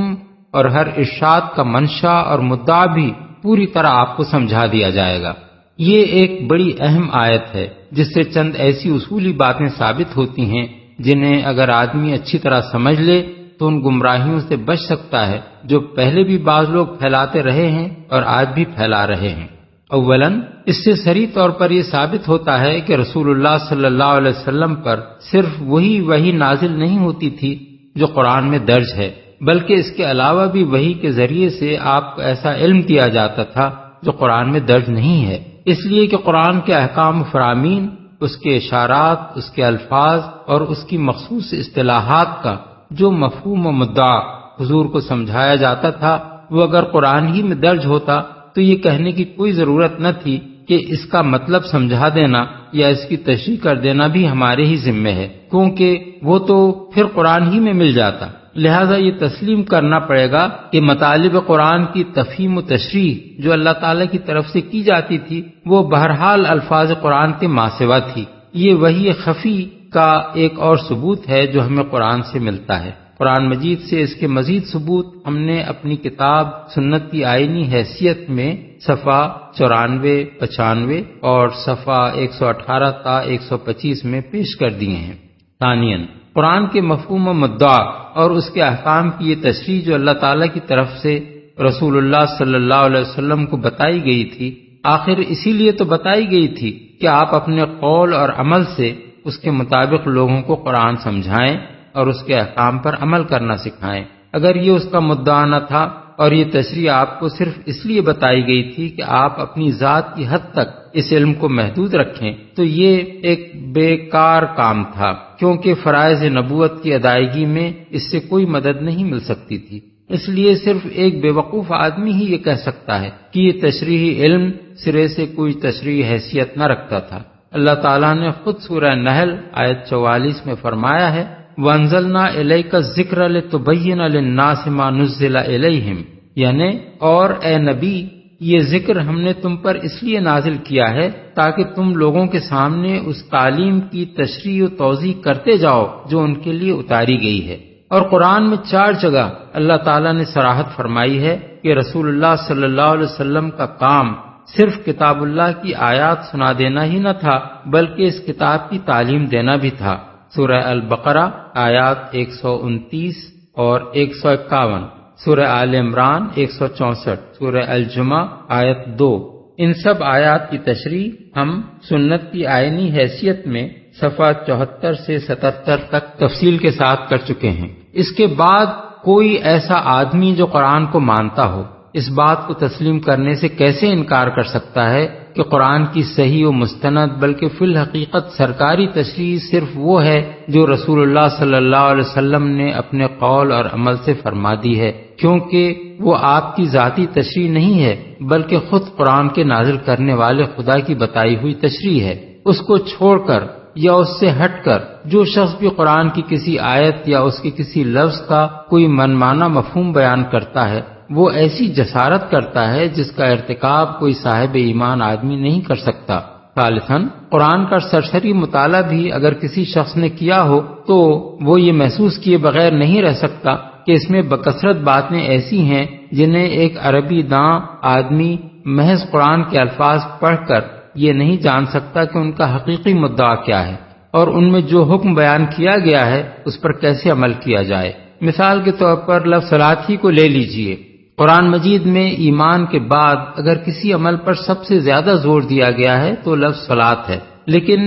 اور ہر ارشاد کا منشا اور مدعا بھی پوری طرح آپ کو سمجھا دیا جائے گا۔ یہ ایک بڑی اہم آیت ہے جس سے چند ایسی اصولی باتیں ثابت ہوتی ہیں جنہیں اگر آدمی اچھی طرح سمجھ لے تو ان گمراہیوں سے بچ سکتا ہے جو پہلے بھی بعض لوگ پھیلاتے رہے ہیں اور آج بھی پھیلا رہے ہیں۔ اولاً اس سے صریح طور پر یہ ثابت ہوتا ہے کہ رسول اللہ صلی اللہ علیہ وسلم پر صرف وہی نازل نہیں ہوتی تھی جو قرآن میں درج ہے، بلکہ اس کے علاوہ بھی وحی کے ذریعے سے آپ کو ایسا علم دیا جاتا تھا جو قرآن میں درج نہیں ہے، اس لیے کہ قرآن کے احکام و فرامین، اس کے اشارات، اس کے الفاظ اور اس کی مخصوص اصطلاحات کا جو مفہوم و مدعا حضور کو سمجھایا جاتا تھا وہ اگر قرآن ہی میں درج ہوتا تو یہ کہنے کی کوئی ضرورت نہ تھی کہ اس کا مطلب سمجھا دینا یا اس کی تشریح کر دینا بھی ہمارے ہی ذمہ ہے، کیونکہ وہ تو پھر قرآن ہی میں مل جاتا۔ لہذا یہ تسلیم کرنا پڑے گا کہ مطالب قرآن کی تفہیم و تشریح جو اللہ تعالیٰ کی طرف سے کی جاتی تھی وہ بہرحال الفاظ قرآن کے ماسوا تھی۔ یہ وحی خفی کا ایک اور ثبوت ہے جو ہمیں قرآن سے ملتا ہے۔ قرآن مجید سے اس کے مزید ثبوت ہم نے اپنی کتاب سنت کی آئینی حیثیت میں صفحہ 94، 95 اور صفحہ 118 تا 125 میں پیش کر دیے ہیں۔ ثانیاً، قرآن کے مفہوم و مدعا اور اس کے احکام کی یہ تشریح جو اللہ تعالیٰ کی طرف سے رسول اللہ صلی اللہ علیہ وسلم کو بتائی گئی تھی، آخر اسی لیے تو بتائی گئی تھی کہ آپ اپنے قول اور عمل سے اس کے مطابق لوگوں کو قرآن سمجھائیں اور اس کے احکام پر عمل کرنا سکھائیں۔ اگر یہ اس کا مدعا نہ تھا اور یہ تشریح آپ کو صرف اس لیے بتائی گئی تھی کہ آپ اپنی ذات کی حد تک اس علم کو محدود رکھیں، تو یہ ایک بیکار کام تھا، کیونکہ فرائض نبوت کی ادائیگی میں اس سے کوئی مدد نہیں مل سکتی تھی۔ اس لیے صرف ایک بے وقوف آدمی ہی یہ کہہ سکتا ہے کہ یہ تشریحی علم سرے سے کوئی تشریحی حیثیت نہ رکھتا تھا۔ اللہ تعالیٰ نے خود سورہ نحل آیت 44 میں فرمایا ہے، وَأَنزَلْنَا إِلَيْكَ الذِّكْرَ لِتُبَيِّنَ لِلنَّاسِ مَا نُزِّلَ إِلَيْهِمْ، یعنی اور اے نبی، یہ ذکر ہم نے تم پر اس لیے نازل کیا ہے تاکہ تم لوگوں کے سامنے اس تعلیم کی تشریح و توضیح کرتے جاؤ جو ان کے لیے اتاری گئی ہے۔ اور قرآن میں 4 جگہ اللہ تعالیٰ نے صراحت فرمائی ہے کہ رسول اللہ صلی اللہ علیہ وسلم کا کام صرف کتاب اللہ کی آیات سنا دینا ہی نہ تھا، بلکہ اس کتاب کی تعلیم دینا بھی تھا۔ سورہ البقرہ آیات 129 اور 151، سورہ آل عمران 164، سورہ الجمعہ آیت 2۔ ان سب آیات کی تشریح ہم سنت کی آئینی حیثیت میں صفحہ 74 سے 77 تک تفصیل کے ساتھ کر چکے ہیں۔ اس کے بعد کوئی ایسا آدمی جو قرآن کو مانتا ہو اس بات کو تسلیم کرنے سے کیسے انکار کر سکتا ہے کہ قرآن کی صحیح و مستند بلکہ فی الحقیقت سرکاری تشریح صرف وہ ہے جو رسول اللہ صلی اللہ علیہ وسلم نے اپنے قول اور عمل سے فرما دی ہے، کیونکہ وہ آپ کی ذاتی تشریح نہیں ہے بلکہ خود قرآن کے نازل کرنے والے خدا کی بتائی ہوئی تشریح ہے۔ اس کو چھوڑ کر یا اس سے ہٹ کر جو شخص بھی قرآن کی کسی آیت یا اس کے کسی لفظ کا کوئی منمانا مفہوم بیان کرتا ہے، وہ ایسی جسارت کرتا ہے جس کا ارتکاب کوئی صاحب ایمان آدمی نہیں کر سکتا۔ ثالثاً، قرآن کا سرسری مطالعہ بھی اگر کسی شخص نے کیا ہو تو وہ یہ محسوس کیے بغیر نہیں رہ سکتا کہ اس میں بکثرت باتیں ایسی ہیں جنہیں ایک عربی داں آدمی محض قرآن کے الفاظ پڑھ کر یہ نہیں جان سکتا کہ ان کا حقیقی مدعا کیا ہے اور ان میں جو حکم بیان کیا گیا ہے اس پر کیسے عمل کیا جائے۔ مثال کے طور پر لفظ صلاۃ ہی کو لے لیجئے۔ قرآن مجید میں ایمان کے بعد اگر کسی عمل پر سب سے زیادہ زور دیا گیا ہے تو لفظ صلاۃ ہے، لیکن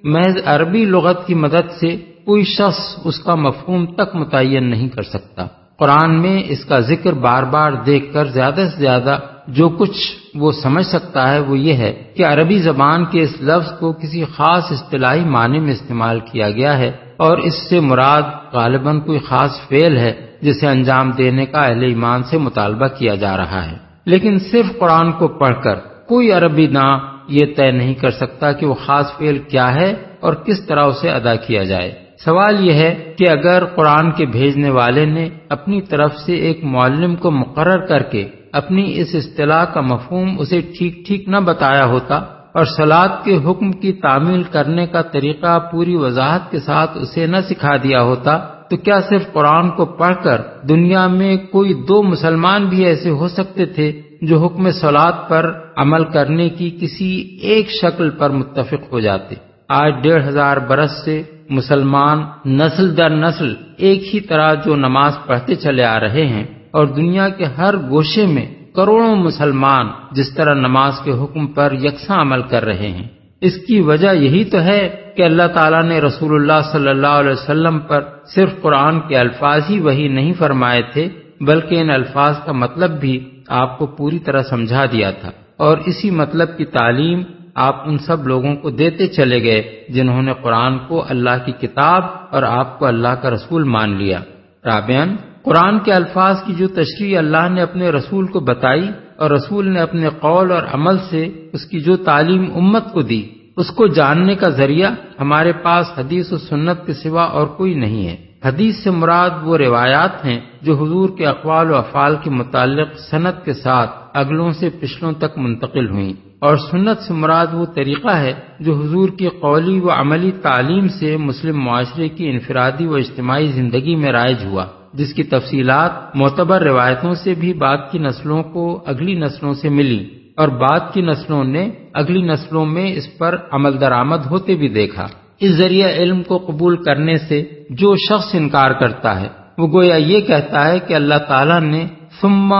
محض عربی لغت کی مدد سے کوئی شخص اس کا مفہوم تک متعین نہیں کر سکتا۔ قرآن میں اس کا ذکر بار بار دیکھ کر زیادہ سے زیادہ جو کچھ وہ سمجھ سکتا ہے وہ یہ ہے کہ عربی زبان کے اس لفظ کو کسی خاص اصطلاحی معنی میں استعمال کیا گیا ہے اور اس سے مراد غالباً کوئی خاص فعل ہے جسے انجام دینے کا اہل ایمان سے مطالبہ کیا جا رہا ہے۔ لیکن صرف قرآن کو پڑھ کر کوئی عربی داں یہ طے نہیں کر سکتا کہ وہ خاص فعل کیا ہے اور کس طرح اسے ادا کیا جائے۔ سوال یہ ہے کہ اگر قرآن کے بھیجنے والے نے اپنی طرف سے ایک معلم کو مقرر کر کے اپنی اس اصطلاح کا مفہوم اسے ٹھیک نہ بتایا ہوتا اور صلاۃ کے حکم کی تعمیل کرنے کا طریقہ پوری وضاحت کے ساتھ اسے نہ سکھا دیا ہوتا تو کیا صرف قرآن کو پڑھ کر دنیا میں کوئی 2 مسلمان بھی ایسے ہو سکتے تھے جو حکم صلاۃ پر عمل کرنے کی کسی ایک شکل پر متفق ہو جاتے؟ آج 1500 برس سے مسلمان نسل در نسل ایک ہی طرح جو نماز پڑھتے چلے آ رہے ہیں اور دنیا کے ہر گوشے میں کروڑوں مسلمان جس طرح نماز کے حکم پر یکساں عمل کر رہے ہیں۔ اس کی وجہ یہی تو ہے کہ اللہ تعالیٰ نے رسول اللہ صلی اللہ علیہ وسلم پر صرف قرآن کے الفاظ ہی وحی نہیں فرمائے تھے بلکہ ان الفاظ کا مطلب بھی آپ کو پوری طرح سمجھا دیا تھا، اور اسی مطلب کی تعلیم آپ ان سب لوگوں کو دیتے چلے گئے جنہوں نے قرآن کو اللہ کی کتاب اور آپ کو اللہ کا رسول مان لیا۔ رابعاً، قرآن کے الفاظ کی جو تشریح اللہ نے اپنے رسول کو بتائی اور رسول نے اپنے قول اور عمل سے اس کی جو تعلیم امت کو دی، اس کو جاننے کا ذریعہ ہمارے پاس حدیث و سنت کے سوا اور کوئی نہیں ہے۔ حدیث سے مراد وہ روایات ہیں جو حضور کے اقوال و افعال کے متعلق سند کے ساتھ اگلوں سے پچھلوں تک منتقل ہوئیں، اور سنت سے مراد وہ طریقہ ہے جو حضور کی قولی و عملی تعلیم سے مسلم معاشرے کی انفرادی و اجتماعی زندگی میں رائج ہوا، جس کی تفصیلات معتبر روایتوں سے بھی بعد کی نسلوں کو اگلی نسلوں سے ملی اور بعد کی نسلوں نے اگلی نسلوں میں اس پر عمل درآمد ہوتے بھی دیکھا۔ اس ذریعہ علم کو قبول کرنے سے جو شخص انکار کرتا ہے وہ گویا یہ کہتا ہے کہ اللہ تعالیٰ نے ثم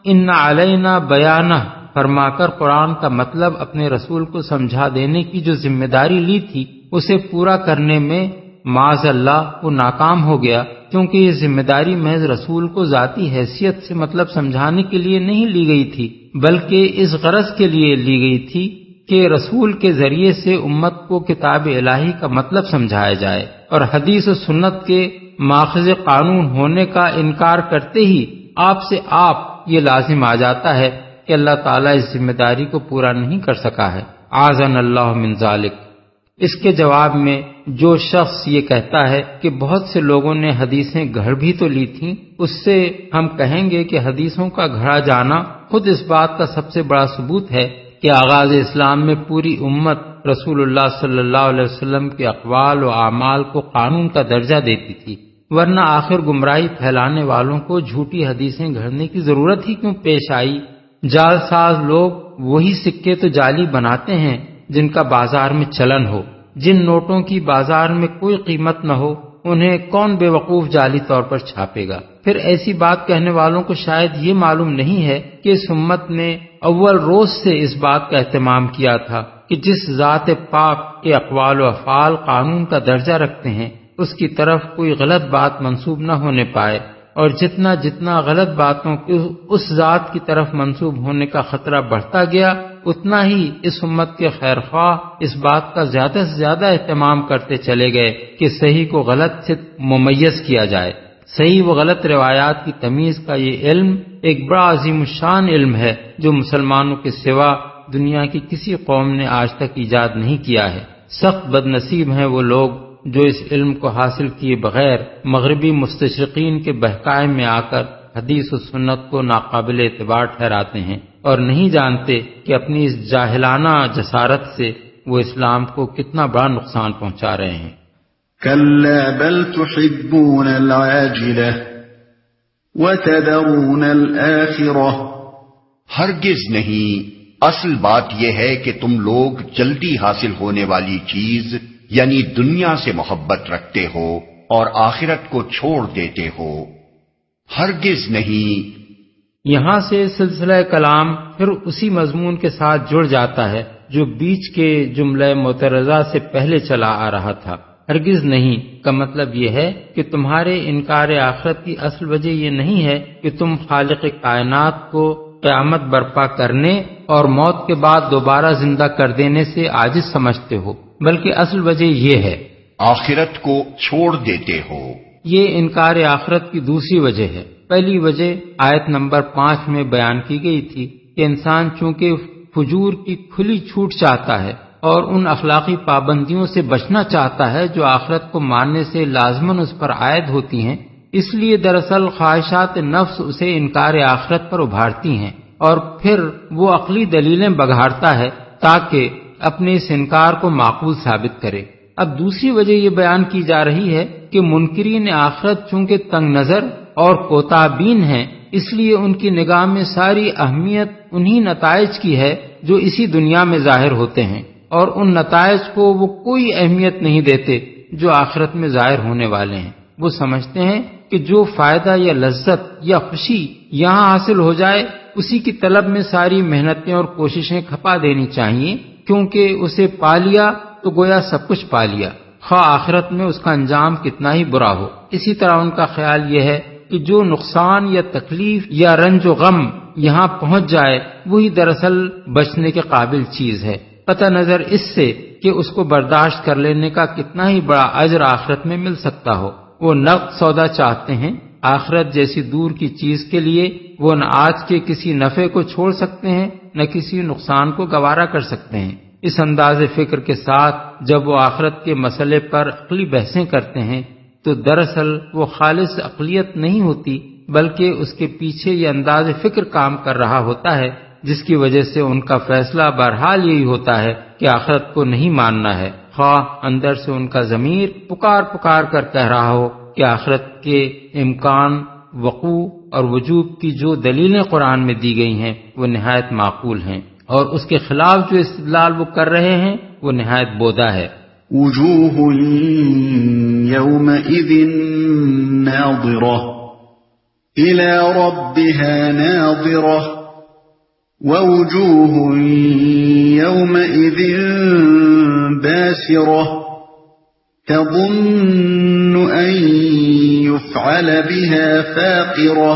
ان علینا بیانہ فرما کر قرآن کا مطلب اپنے رسول کو سمجھا دینے کی جو ذمہ داری لی تھی اسے پورا کرنے میں معاذ اللہ وہ ناکام ہو گیا، کیونکہ یہ ذمہ داری محض رسول کو ذاتی حیثیت سے مطلب سمجھانے کے لیے نہیں لی گئی تھی، بلکہ اس غرض کے لیے لی گئی تھی کہ رسول کے ذریعے سے امت کو کتاب الہی کا مطلب سمجھایا جائے، اور حدیث و سنت کے ماخذ قانون ہونے کا انکار کرتے ہی آپ یہ لازم آ جاتا ہے کہ اللہ تعالیٰ اس ذمہ داری کو پورا نہیں کر سکا ہے، اعاذنا اللہ من ذالک۔ اس کے جواب میں جو شخص یہ کہتا ہے کہ بہت سے لوگوں نے حدیثیں گھڑ بھی تو لی تھیں، اس سے ہم کہیں گے کہ حدیثوں کا گھڑا جانا خود اس بات کا سب سے بڑا ثبوت ہے کہ آغاز اسلام میں پوری امت رسول اللہ صلی اللہ علیہ وسلم کے اقوال و اعمال کو قانون کا درجہ دیتی تھی، ورنہ آخر گمراہی پھیلانے والوں کو جھوٹی حدیثیں گھڑنے کی ضرورت ہی کیوں پیش آئی؟ جال ساز لوگ وہی سکے تو جعلی بناتے ہیں جن کا بازار میں چلن ہو، جن نوٹوں کی بازار میں کوئی قیمت نہ ہو انہیں کون بے وقوف جعلی طور پر چھاپے گا؟ پھر ایسی بات کہنے والوں کو شاید یہ معلوم نہیں ہے کہ اس امت نے اول روز سے اس بات کا اہتمام کیا تھا کہ جس ذات پاک کے اقوال و افعال قانون کا درجہ رکھتے ہیں اس کی طرف کوئی غلط بات منسوب نہ ہونے پائے، اور جتنا غلط باتوں کی اس ذات کی طرف منسوب ہونے کا خطرہ بڑھتا گیا اتنا ہی اس امت کے خیر خواہ اس بات کا زیادہ سے زیادہ اہتمام کرتے چلے گئے کہ صحیح کو غلط سے ممیز کیا جائے۔ صحیح و غلط روایات کی تمیز کا یہ علم ایک بڑا عظیم الشان علم ہے جو مسلمانوں کے سوا دنیا کی کسی قوم نے آج تک ایجاد نہیں کیا ہے۔ سخت بد نصیب ہیں وہ لوگ جو اس علم کو حاصل کیے بغیر مغربی مستشرقین کے بہکائے میں آ کر حدیث و سنت کو ناقابل اعتبار ٹھہراتے ہیں اور نہیں جانتے کہ اپنی اس جاہلانہ جسارت سے وہ اسلام کو کتنا بڑا نقصان پہنچا رہے ہیں۔ كلا بل تحبون العاجلة وتذرون الآخرة۔ ہرگز نہیں، اصل بات یہ ہے کہ تم لوگ جلدی حاصل ہونے والی چیز یعنی دنیا سے محبت رکھتے ہو اور آخرت کو چھوڑ دیتے ہو۔ ہرگز نہیں۔ یہاں سے سلسلہ کلام پھر اسی مضمون کے ساتھ جڑ جاتا ہے جو بیچ کے جملہ معترضہ سے پہلے چلا آ رہا تھا۔ ہرگز نہیں کا مطلب یہ ہے کہ تمہارے انکار آخرت کی اصل وجہ یہ نہیں ہے کہ تم خالق کائنات کو قیامت برپا کرنے اور موت کے بعد دوبارہ زندہ کر دینے سے عاجز سمجھتے ہو، بلکہ اصل وجہ یہ ہے آخرت کو چھوڑ دیتے ہو۔ یہ انکار آخرت کی دوسری وجہ ہے۔ پہلی وجہ آیت نمبر 5 میں بیان کی گئی تھی کہ انسان چونکہ فجور کی کھلی چھوٹ چاہتا ہے اور ان اخلاقی پابندیوں سے بچنا چاہتا ہے جو آخرت کو ماننے سے لازماً اس پر عائد ہوتی ہیں، اس لیے دراصل خواہشات نفس اسے انکار آخرت پر ابھارتی ہیں اور پھر وہ عقلی دلیلیں بگھارتا ہے تاکہ اپنے اس انکار کو معقول ثابت کرے۔ اب دوسری وجہ یہ بیان کی جا رہی ہے کہ منکرین آخرت چونکہ تنگ نظر اور کوتاہ بین ہیں، اس لیے ان کی نگاہ میں ساری اہمیت انہی نتائج کی ہے جو اسی دنیا میں ظاہر ہوتے ہیں، اور ان نتائج کو وہ کوئی اہمیت نہیں دیتے جو آخرت میں ظاہر ہونے والے ہیں۔ وہ سمجھتے ہیں کہ جو فائدہ یا لذت یا خوشی یہاں حاصل ہو جائے اسی کی طلب میں ساری محنتیں اور کوششیں کھپا دینی چاہیے، کیونکہ اسے پا لیا تو گویا سب کچھ پا لیا، خواہ آخرت میں اس کا انجام کتنا ہی برا ہو۔ اسی طرح ان کا خیال یہ ہے کہ جو نقصان یا تکلیف یا رنج و غم یہاں پہنچ جائے وہی دراصل بچنے کے قابل چیز ہے، قطع نظر اس سے کہ اس کو برداشت کر لینے کا کتنا ہی بڑا اجر آخرت میں مل سکتا ہو۔ وہ نقد سودا چاہتے ہیں، آخرت جیسی دور کی چیز کے لیے وہ نہ آج کے کسی نفع کو چھوڑ سکتے ہیں نہ کسی نقصان کو گوارا کر سکتے ہیں۔ اس انداز فکر کے ساتھ جب وہ آخرت کے مسئلے پر عقلی بحثیں کرتے ہیں تو دراصل وہ خالص عقلیت نہیں ہوتی، بلکہ اس کے پیچھے یہ انداز فکر کام کر رہا ہوتا ہے جس کی وجہ سے ان کا فیصلہ بہرحال یہی ہوتا ہے کہ آخرت کو نہیں ماننا ہے، خواہ اندر سے ان کا ضمیر پکار پکار کر کہہ رہا ہو کہ آخرت کے امکان، وقوع اور وجوب کی جو دلیلیں قرآن میں دی گئی ہیں وہ نہایت معقول ہیں، اور اس کے خلاف جو استدلال وہ کر رہے ہیں وہ نہایت بودا ہے۔ وجوه يومئذ ناظرة إلى ربها ناظرة ووجوه يومئذ باسرة تظن أن يفعل بها فاقرة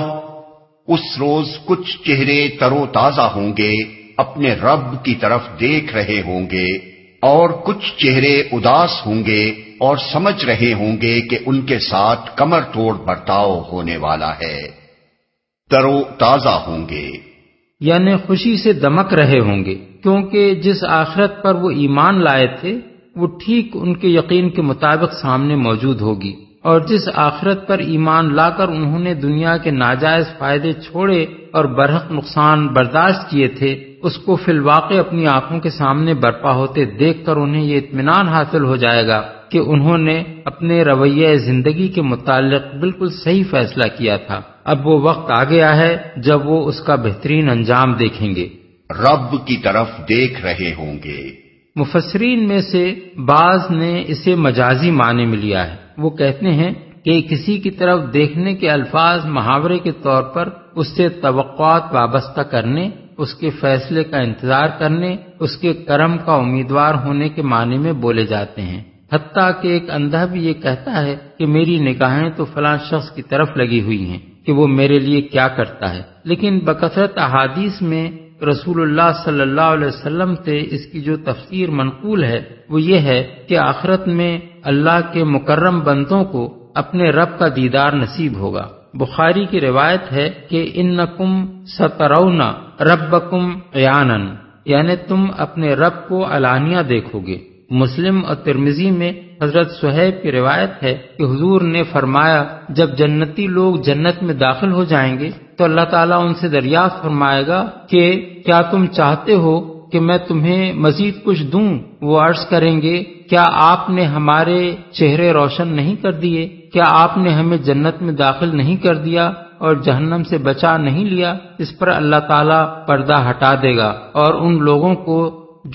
اس روز کچھ چہرے تر و تازہ ہوں گے، اپنے رب کی طرف دیکھ رہے ہوں گے، اور کچھ چہرے اداس ہوں گے اور سمجھ رہے ہوں گے کہ ان کے ساتھ کمر توڑ برتاؤ ہونے والا ہے۔ تر و تازہ ہوں گے یعنی خوشی سے دمک رہے ہوں گے، کیونکہ جس آخرت پر وہ ایمان لائے تھے وہ ٹھیک ان کے یقین کے مطابق سامنے موجود ہوگی، اور جس آخرت پر ایمان لا کر انہوں نے دنیا کے ناجائز فائدے چھوڑے اور برحق نقصان برداشت کیے تھے، اس کو فی الواقع اپنی آنکھوں کے سامنے برپا ہوتے دیکھ کر انہیں یہ اطمینان حاصل ہو جائے گا کہ انہوں نے اپنے رویہ زندگی کے متعلق بالکل صحیح فیصلہ کیا تھا۔ اب وہ وقت آ گیا ہے جب وہ اس کا بہترین انجام دیکھیں گے، رب کی طرف دیکھ رہے ہوں گے۔ مفسرین میں سے بعض نے اسے مجازی معنی میں لیا ہے۔ وہ کہتے ہیں کہ کسی کی طرف دیکھنے کے الفاظ محاورے کے طور پر اس سے توقعات وابستہ کرنے، اس کے فیصلے کا انتظار کرنے، اس کے کرم کا امیدوار ہونے کے معنی میں بولے جاتے ہیں۔ حتیٰ کہ ایک اندھا بھی یہ کہتا ہے کہ میری نگاہیں تو فلاں شخص کی طرف لگی ہوئی ہیں کہ وہ میرے لیے کیا کرتا ہے، لیکن بکثرت احادیث میں رسول اللہ صلی اللہ علیہ وسلم سے اس کی جو تفسیر منقول ہے وہ یہ ہے کہ آخرت میں اللہ کے مکرم بندوں کو اپنے رب کا دیدار نصیب ہوگا۔ بخاری کی روایت ہے کہ انکم سترون ربکم عیانا، یعنی تم اپنے رب کو علانیہ دیکھو گے۔ مسلم اور ترمذی میں حضرت صہیب کی روایت ہے کہ حضور نے فرمایا جب جنتی لوگ جنت میں داخل ہو جائیں گے تو اللہ تعالیٰ ان سے دریافت فرمائے گا کہ کیا تم چاہتے ہو کہ میں تمہیں مزید کچھ دوں؟ وہ عرض کریں گے کیا آپ نے ہمارے چہرے روشن نہیں کر دیے؟ کیا آپ نے ہمیں جنت میں داخل نہیں کر دیا اور جہنم سے بچا نہیں لیا؟ اس پر اللہ تعالیٰ پردہ ہٹا دے گا اور ان لوگوں کو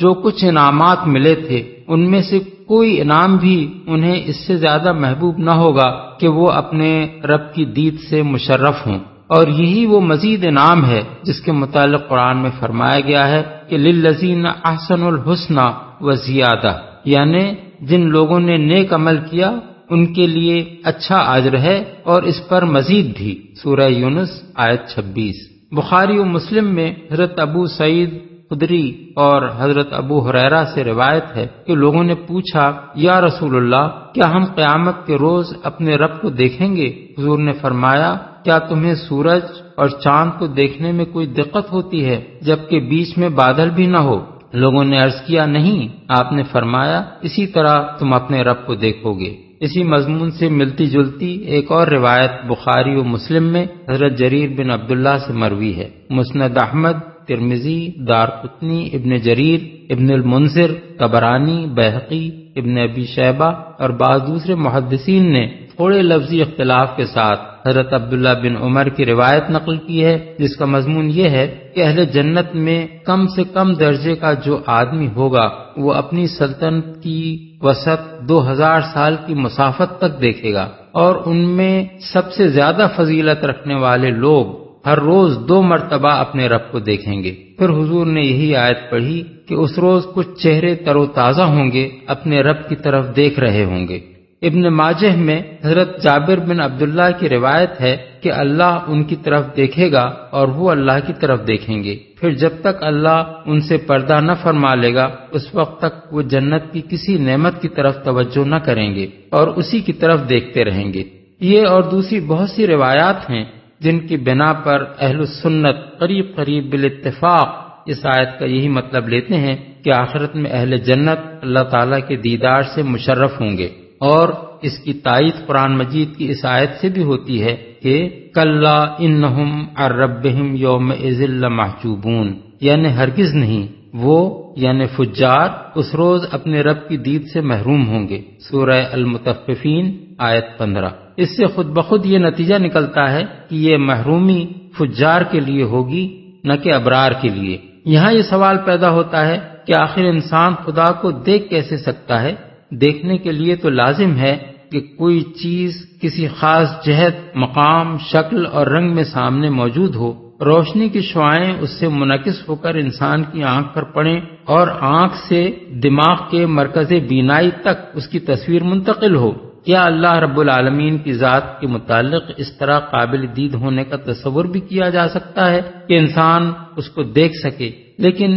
جو کچھ انعامات ملے تھے ان میں سے کوئی انعام بھی انہیں اس سے زیادہ محبوب نہ ہوگا کہ وہ اپنے رب کی دید سے مشرف ہوں۔ اور یہی وہ مزید انعام ہے جس کے متعلق قرآن میں فرمایا گیا ہے کہ للذین احسنوا الحسنی وزیادہ، یعنی جن لوگوں نے نیک عمل کیا ان کے لیے اچھا اجر ہے اور اس پر مزید بھی۔ سورہ یونس آیت 26۔ بخاری و مسلم میں حضرت ابو سعید خدری اور حضرت ابو ہریرہ سے روایت ہے کہ لوگوں نے پوچھا یا رسول اللہ کیا ہم قیامت کے روز اپنے رب کو دیکھیں گے؟ حضور نے فرمایا کیا تمہیں سورج اور چاند کو دیکھنے میں کوئی دقت ہوتی ہے جبکہ بیچ میں بادل بھی نہ ہو؟ لوگوں نے عرض کیا نہیں۔ آپ نے فرمایا اسی طرح تم اپنے رب کو دیکھو گے۔ اسی مضمون سے ملتی جلتی ایک اور روایت بخاری و مسلم میں حضرت جریر بن عبداللہ سے مروی ہے۔ مسند احمد، ترمذی، دارقطنی، ابن جریر، ابن المنذر، طبرانی، بیہقی، ابن ابی شیبہ اور بعض دوسرے محدثین نے تھوڑے لفظی اختلاف کے ساتھ حضرت عبداللہ بن عمر کی روایت نقل کی ہے جس کا مضمون یہ ہے کہ اہل جنت میں کم سے کم درجے کا جو آدمی ہوگا وہ اپنی سلطنت کی وسعت 2000 سال کی مسافت تک دیکھے گا، اور ان میں سب سے زیادہ فضیلت رکھنے والے لوگ ہر روز 2 مرتبہ اپنے رب کو دیکھیں گے۔ پھر حضور نے یہی آیت پڑھی کہ اس روز کچھ چہرے تر و تازہ ہوں گے، اپنے رب کی طرف دیکھ رہے ہوں گے۔ ابن ماجہ میں حضرت جابر بن عبداللہ کی روایت ہے کہ اللہ ان کی طرف دیکھے گا اور وہ اللہ کی طرف دیکھیں گے، پھر جب تک اللہ ان سے پردہ نہ فرما لے گا اس وقت تک وہ جنت کی کسی نعمت کی طرف توجہ نہ کریں گے اور اسی کی طرف دیکھتے رہیں گے۔ یہ اور دوسری بہت سی روایات ہیں جن کی بنا پر اہل السنت قریب قریب بالاتفاق اس آیت کا یہی مطلب لیتے ہیں کہ آخرت میں اہل جنت اللہ تعالیٰ کے دیدار سے مشرف ہوں گے، اور اس کی تائید قرآن مجید کی اس آیت سے بھی ہوتی ہے کہ کلا انہم عن ربہم یومئذ لمحجوبون، یعنی ہرگز نہیں، وہ یعنی فجار اس روز اپنے رب کی دید سے محروم ہوں گے۔ سورہ المطففین آیت 15۔ اس سے خود بخود یہ نتیجہ نکلتا ہے کہ یہ محرومی فجار کے لیے ہوگی نہ کہ ابرار کے لیے۔ یہاں یہ سوال پیدا ہوتا ہے کہ آخر انسان خدا کو دیکھ کیسے سکتا ہے دیکھنے کے لیے تو لازم ہے کہ کوئی چیز کسی خاص جہت، مقام، شکل اور رنگ میں سامنے موجود ہو، روشنی کی شعاعیں اس سے منعکس ہو کر انسان کی آنکھ پر پڑیں اور آنکھ سے دماغ کے مرکز بینائی تک اس کی تصویر منتقل ہو۔ کیا اللہ رب العالمین کی ذات کے متعلق اس طرح قابل دید ہونے کا تصور بھی کیا جا سکتا ہے کہ انسان اس کو دیکھ سکے؟ لیکن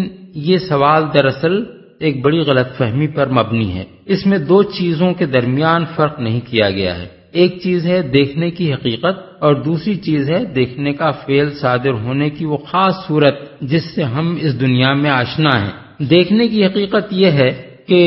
یہ سوال دراصل ایک بڑی غلط فہمی پر مبنی ہے۔ اس میں دو چیزوں کے درمیان فرق نہیں کیا گیا ہے۔ ایک چیز ہے دیکھنے کی حقیقت اور دوسری چیز ہے دیکھنے کا فعل صادر ہونے کی وہ خاص صورت جس سے ہم اس دنیا میں آشنا ہیں۔ دیکھنے کی حقیقت یہ ہے کہ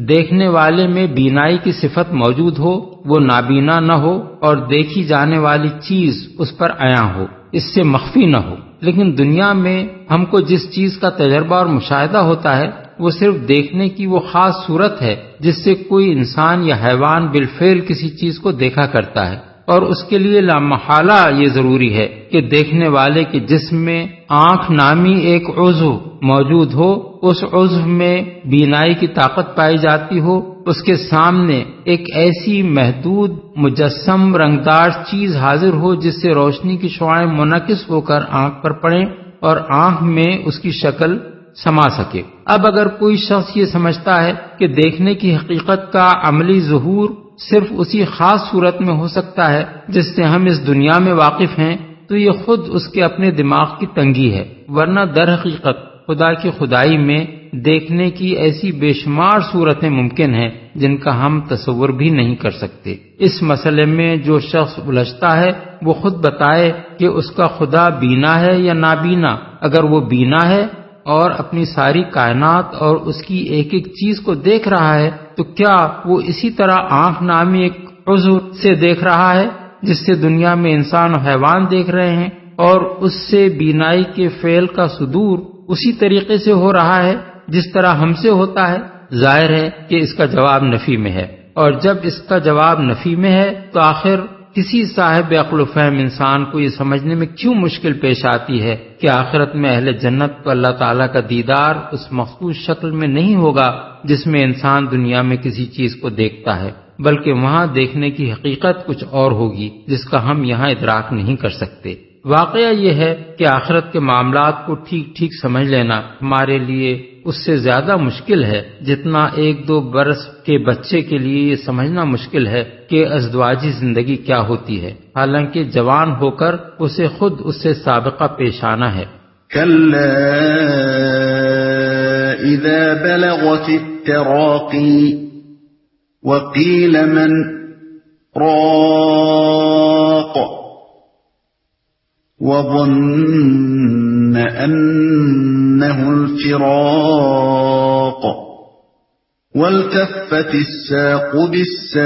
دیکھنے والے میں بینائی کی صفت موجود ہو، وہ نابینا نہ ہو اور دیکھی جانے والی چیز اس پر عیاں ہو، اس سے مخفی نہ ہو۔ لیکن دنیا میں ہم کو جس چیز کا تجربہ اور مشاہدہ ہوتا ہے وہ صرف دیکھنے کی وہ خاص صورت ہے جس سے کوئی انسان یا حیوان بالفعل کسی چیز کو دیکھا کرتا ہے، اور اس کے لیے لامحالہ یہ ضروری ہے کہ دیکھنے والے کے جسم میں آنکھ نامی ایک عضو موجود ہو، اس عضو میں بینائی کی طاقت پائی جاتی ہو، اس کے سامنے ایک ایسی محدود مجسم رنگدار چیز حاضر ہو جس سے روشنی کی شعاعیں منعکس ہو کر آنکھ پر پڑیں اور آنکھ میں اس کی شکل سما سکے۔ اب اگر کوئی شخص یہ سمجھتا ہے کہ دیکھنے کی حقیقت کا عملی ظہور صرف اسی خاص صورت میں ہو سکتا ہے جس سے ہم اس دنیا میں واقف ہیں، تو یہ خود اس کے اپنے دماغ کی تنگی ہے، ورنہ در حقیقت خدا کی خدائی میں دیکھنے کی ایسی بے شمار صورتیں ممکن ہیں جن کا ہم تصور بھی نہیں کر سکتے۔ اس مسئلے میں جو شخص الجھتا ہے وہ خود بتائے کہ اس کا خدا بینا ہے یا نابینا۔ اگر وہ بینا ہے اور اپنی ساری کائنات اور اس کی ایک ایک چیز کو دیکھ رہا ہے، تو کیا وہ اسی طرح آنکھ نامی ایک عضو سے دیکھ رہا ہے جس سے دنیا میں انسان و حیوان دیکھ رہے ہیں، اور اس سے بینائی کے فعل کا صدور اسی طریقے سے ہو رہا ہے جس طرح ہم سے ہوتا ہے؟ ظاہر ہے کہ اس کا جواب نفی میں ہے، اور جب اس کا جواب نفی میں ہے تو آخر کسی صاحب عقل و فہم انسان کو یہ سمجھنے میں کیوں مشکل پیش آتی ہے کہ آخرت میں اہل جنت کو اللہ تعالیٰ کا دیدار اس مخصوص شکل میں نہیں ہوگا جس میں انسان دنیا میں کسی چیز کو دیکھتا ہے، بلکہ وہاں دیکھنے کی حقیقت کچھ اور ہوگی جس کا ہم یہاں ادراک نہیں کر سکتے۔ واقعہ یہ ہے کہ آخرت کے معاملات کو ٹھیک ٹھیک سمجھ لینا ہمارے لیے اس سے زیادہ مشکل ہے جتنا 1-2 برس کے بچے کے لیے یہ سمجھنا مشکل ہے کہ ازدواجی زندگی کیا ہوتی ہے، حالانکہ جوان ہو کر اسے خود اس سے سابقہ پیش آنا ہے۔ كلا إذا بلغت التراقي وقيل من راق وظن أنه الفراق والتفت الساق بالساق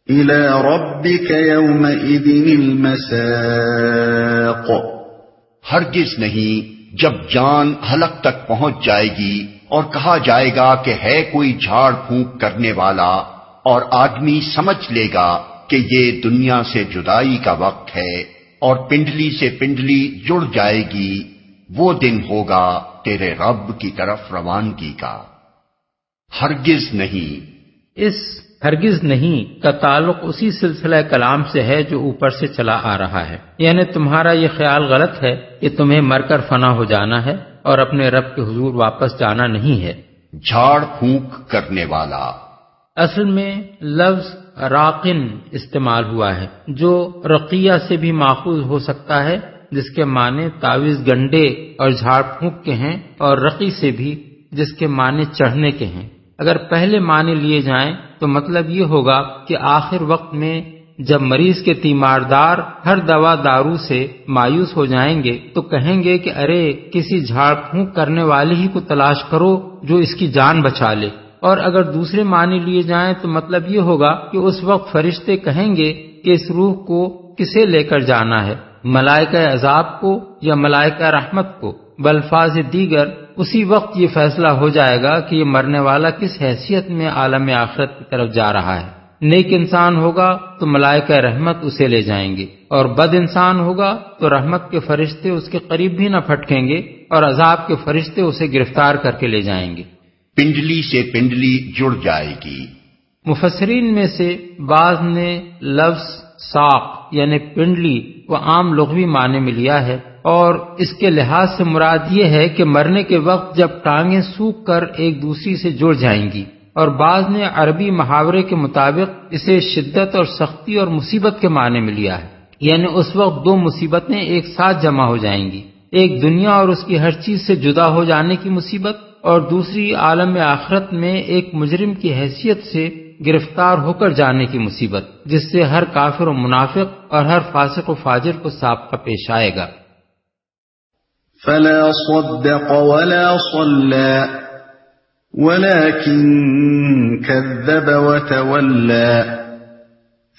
إلى ربك يومئذ المساق۔ ہرگز نہیں جب جان حلق تک پہنچ جائے گی اور کہا جائے گا کہ ہے کوئی جھاڑ پھونک کرنے والا، اور آدمی سمجھ لے گا کہ یہ دنیا سے جدائی کا وقت ہے اور پنڈلی سے پنڈلی جڑ جائے گی، وہ دن ہوگا تیرے رب کی طرف روانگی کا۔ ہرگز نہیں، اس ہرگز نہیں کا تعلق اسی سلسلہ کلام سے ہے جو اوپر سے چلا آ رہا ہے، یعنی تمہارا یہ خیال غلط ہے کہ تمہیں مر کر فنا ہو جانا ہے اور اپنے رب کے حضور واپس جانا نہیں ہے۔ جھاڑ پھونک کرنے والا اصل میں لفظ راقن استعمال ہوا ہے جو رقیہ سے بھی ماخوذ ہو سکتا ہے، جس کے معنی تعویذ گنڈے اور جھاڑ پھونک کے ہیں، اور رقی سے بھی جس کے معنی چڑھنے کے ہیں۔ اگر پہلے معنی لیے جائیں تو مطلب یہ ہوگا کہ آخر وقت میں جب مریض کے تیماردار ہر دوا دارو سے مایوس ہو جائیں گے تو کہیں گے کہ ارے کسی جھاڑ پھونک کرنے والے ہی کو تلاش کرو جو اس کی جان بچا لے۔ اور اگر دوسرے معنی لیے جائیں تو مطلب یہ ہوگا کہ اس وقت فرشتے کہیں گے کہ اس روح کو کسے لے کر جانا ہے، ملائکہ عذاب کو یا ملائکہ رحمت کو۔ بالفاظ دیگر اسی وقت یہ فیصلہ ہو جائے گا کہ یہ مرنے والا کس حیثیت میں عالم آخرت کی طرف جا رہا ہے۔ نیک انسان ہوگا تو ملائکہ رحمت اسے لے جائیں گے، اور بد انسان ہوگا تو رحمت کے فرشتے اس کے قریب بھی نہ پھٹکیں گے اور عذاب کے فرشتے اسے گرفتار کر کے لے جائیں گے۔ پنڈلی سے پنڈلی جڑ جائے گی۔ مفسرین میں سے بعض نے لفظ ساق یعنی پنڈلی کو عام لغوی معنی میں لیا ہے، اور اس کے لحاظ سے مراد یہ ہے کہ مرنے کے وقت جب ٹانگیں سوکھ کر ایک دوسری سے جڑ جائیں گی، اور بعض نے عربی محاورے کے مطابق اسے شدت اور سختی اور مصیبت کے معنی میں لیا ہے، یعنی اس وقت دو مصیبتیں ایک ساتھ جمع ہو جائیں گی، ایک دنیا اور اس کی ہر چیز سے جدا ہو جانے کی مصیبت، اور دوسری عالم آخرت میں ایک مجرم کی حیثیت سے گرفتار ہو کر جانے کی مصیبت، جس سے ہر کافر و منافق اور ہر فاسق و فاجر کو سابقہ پیش آئے گا۔ فلا صدق ولا صلى ولكن كذب وتولى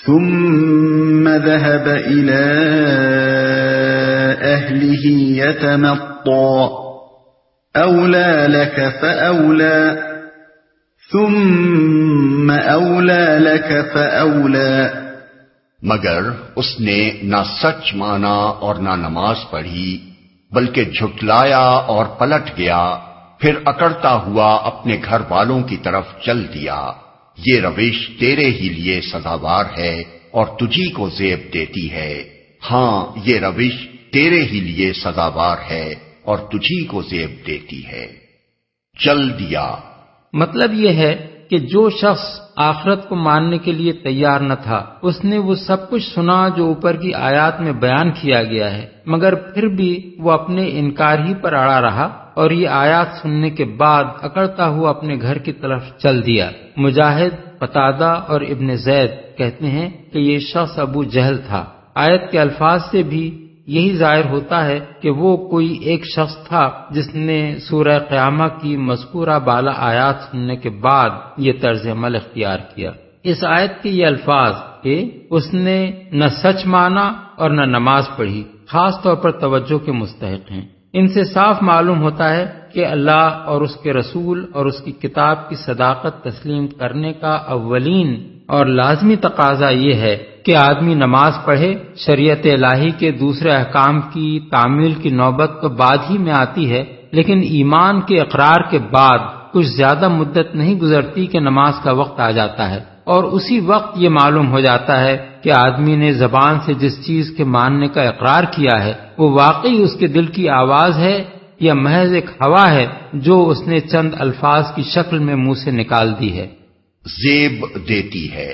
ثم ذهب إلى أهله يتمطى أولى لك فأولى ثم أولى لك فأولى مگر اس نے نہ سچ مانا اور نہ نماز پڑھی، بلکہ جھٹلایا اور پلٹ گیا، پھر اکڑتا ہوا اپنے گھر والوں کی طرف چل دیا۔ یہ روش تیرے ہی لیے سزاوار ہے اور تجھی کو زیب دیتی ہے۔ ہاں، یہ روش تیرے ہی لیے سزاوار ہے اور تجھی کو زیب دیتی ہے۔ چل دیا مطلب یہ ہے کہ جو شخص آخرت کو ماننے کے لیے تیار نہ تھا، اس نے وہ سب کچھ سنا جو اوپر کی آیات میں بیان کیا گیا ہے، مگر پھر بھی وہ اپنے انکار ہی پر اڑا رہا اور یہ آیات سننے کے بعد اکڑتا ہوا اپنے گھر کی طرف چل دیا۔ مجاہد، قتادہ اور ابن زید کہتے ہیں کہ یہ شخص ابو جہل تھا۔ آیت کے الفاظ سے بھی یہی ظاہر ہوتا ہے کہ وہ کوئی ایک شخص تھا جس نے سورہ قیامہ کی مذکورہ بالا آیات سننے کے بعد یہ طرز عمل اختیار کیا۔ اس آیت کے یہ الفاظ کہ اس نے نہ سچ مانا اور نہ نماز پڑھی خاص طور پر توجہ کے مستحق ہیں۔ ان سے صاف معلوم ہوتا ہے کہ اللہ اور اس کے رسول اور اس کی کتاب کی صداقت تسلیم کرنے کا اولین اور لازمی تقاضا یہ ہے کہ آدمی نماز پڑھے۔ شریعت الہی کے دوسرے احکام کی تعمیل کی نوبت تو بعد ہی میں آتی ہے، لیکن ایمان کے اقرار کے بعد کچھ زیادہ مدت نہیں گزرتی کہ نماز کا وقت آ جاتا ہے، اور اسی وقت یہ معلوم ہو جاتا ہے کہ آدمی نے زبان سے جس چیز کے ماننے کا اقرار کیا ہے وہ واقعی اس کے دل کی آواز ہے یا محض ایک ہوا ہے جو اس نے چند الفاظ کی شکل میں منہ سے نکال دی ہے۔ زیب دیتی ہے۔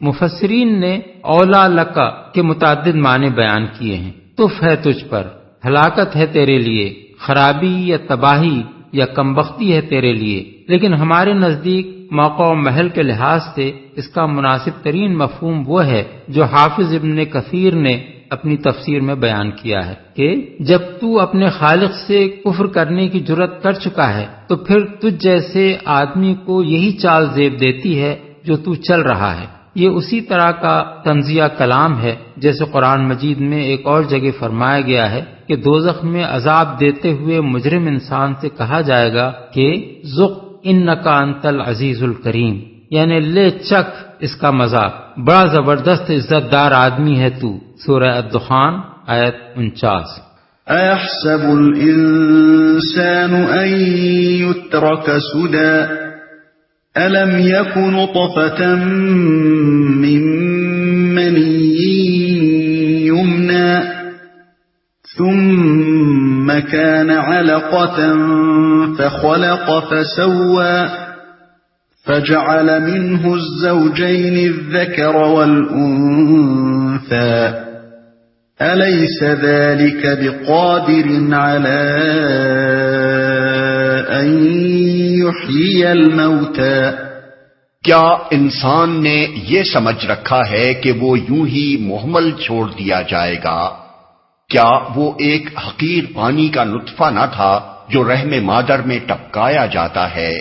مفسرین نے اولا لکا کے متعدد معنی بیان کیے ہیں۔ تف ہے تجھ پر، ہلاکت ہے تیرے لیے، خرابی یا تباہی یا کمبختی ہے تیرے لیے، لیکن ہمارے نزدیک موقع و محل کے لحاظ سے اس کا مناسب ترین مفہوم وہ ہے جو حافظ ابن کثیر نے اپنی تفسیر میں بیان کیا ہے کہ جب تو اپنے خالق سے کفر کرنے کی جرت کر چکا ہے تو پھر تجھ جیسے آدمی کو یہی چال زیب دیتی ہے جو تو چل رہا ہے۔ یہ اسی طرح کا طنزیہ کلام ہے جیسے قرآن مجید میں ایک اور جگہ فرمایا گیا ہے کہ دوزخ میں عذاب دیتے ہوئے مجرم انسان سے کہا جائے گا کہ ذق انک انت العزیز الکریم، یعنی لے چکھ اس کا مزہ، بڑا زبردست عزت دار آدمی ہے تو۔ سورہ الدخان آیت 49۔ أَيَحْسَبُ الْإِنسَانُ أَن يُتْرَكَ سُدًى أَلَمْ يَكُ نُطْفَةً مِّن مَّنِيٍّ يُمْنَىٰ ثُمَّ كَانَ عَلَقَةً فَخَلَقَ فَسَوَّىٰ فَجَعَلَ مِنْهُ الزَّوْجَيْنِ الذَّكَرَ وَالْأُنثَىٰ أَلَيْسَ ذَلِكَ بِقَادِرٍ عَلَىٰ أَن يُحْيِيَ الْمَوْتَىٰ۔ کیا انسان نے یہ سمجھ رکھا ہے کہ وہ یوں ہی محمل چھوڑ دیا جائے گا؟ کیا وہ ایک حقیر پانی کا نطفہ نہ تھا جو رحم مادر میں ٹپکایا جاتا ہے،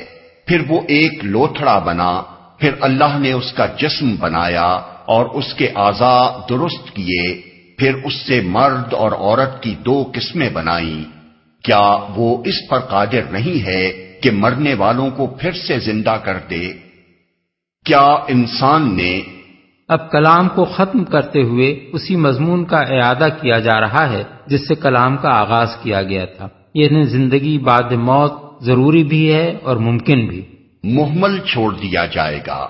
پھر وہ ایک لوتھڑا بنا، پھر اللہ نے اس کا جسم بنایا اور اس کے اعضاء درست کیے، پھر اس سے مرد اور عورت کی دو قسمیں بنائیں۔ کیا وہ اس پر قادر نہیں ہے کہ مرنے والوں کو پھر سے زندہ کر دے؟ کیا انسان نے اب کلام کو ختم کرتے ہوئے اسی مضمون کا اعادہ کیا جا رہا ہے جس سے کلام کا آغاز کیا گیا تھا، یعنی زندگی بعد موت ضروری بھی ہے اور ممکن بھی۔ مہمل چھوڑ دیا جائے گا۔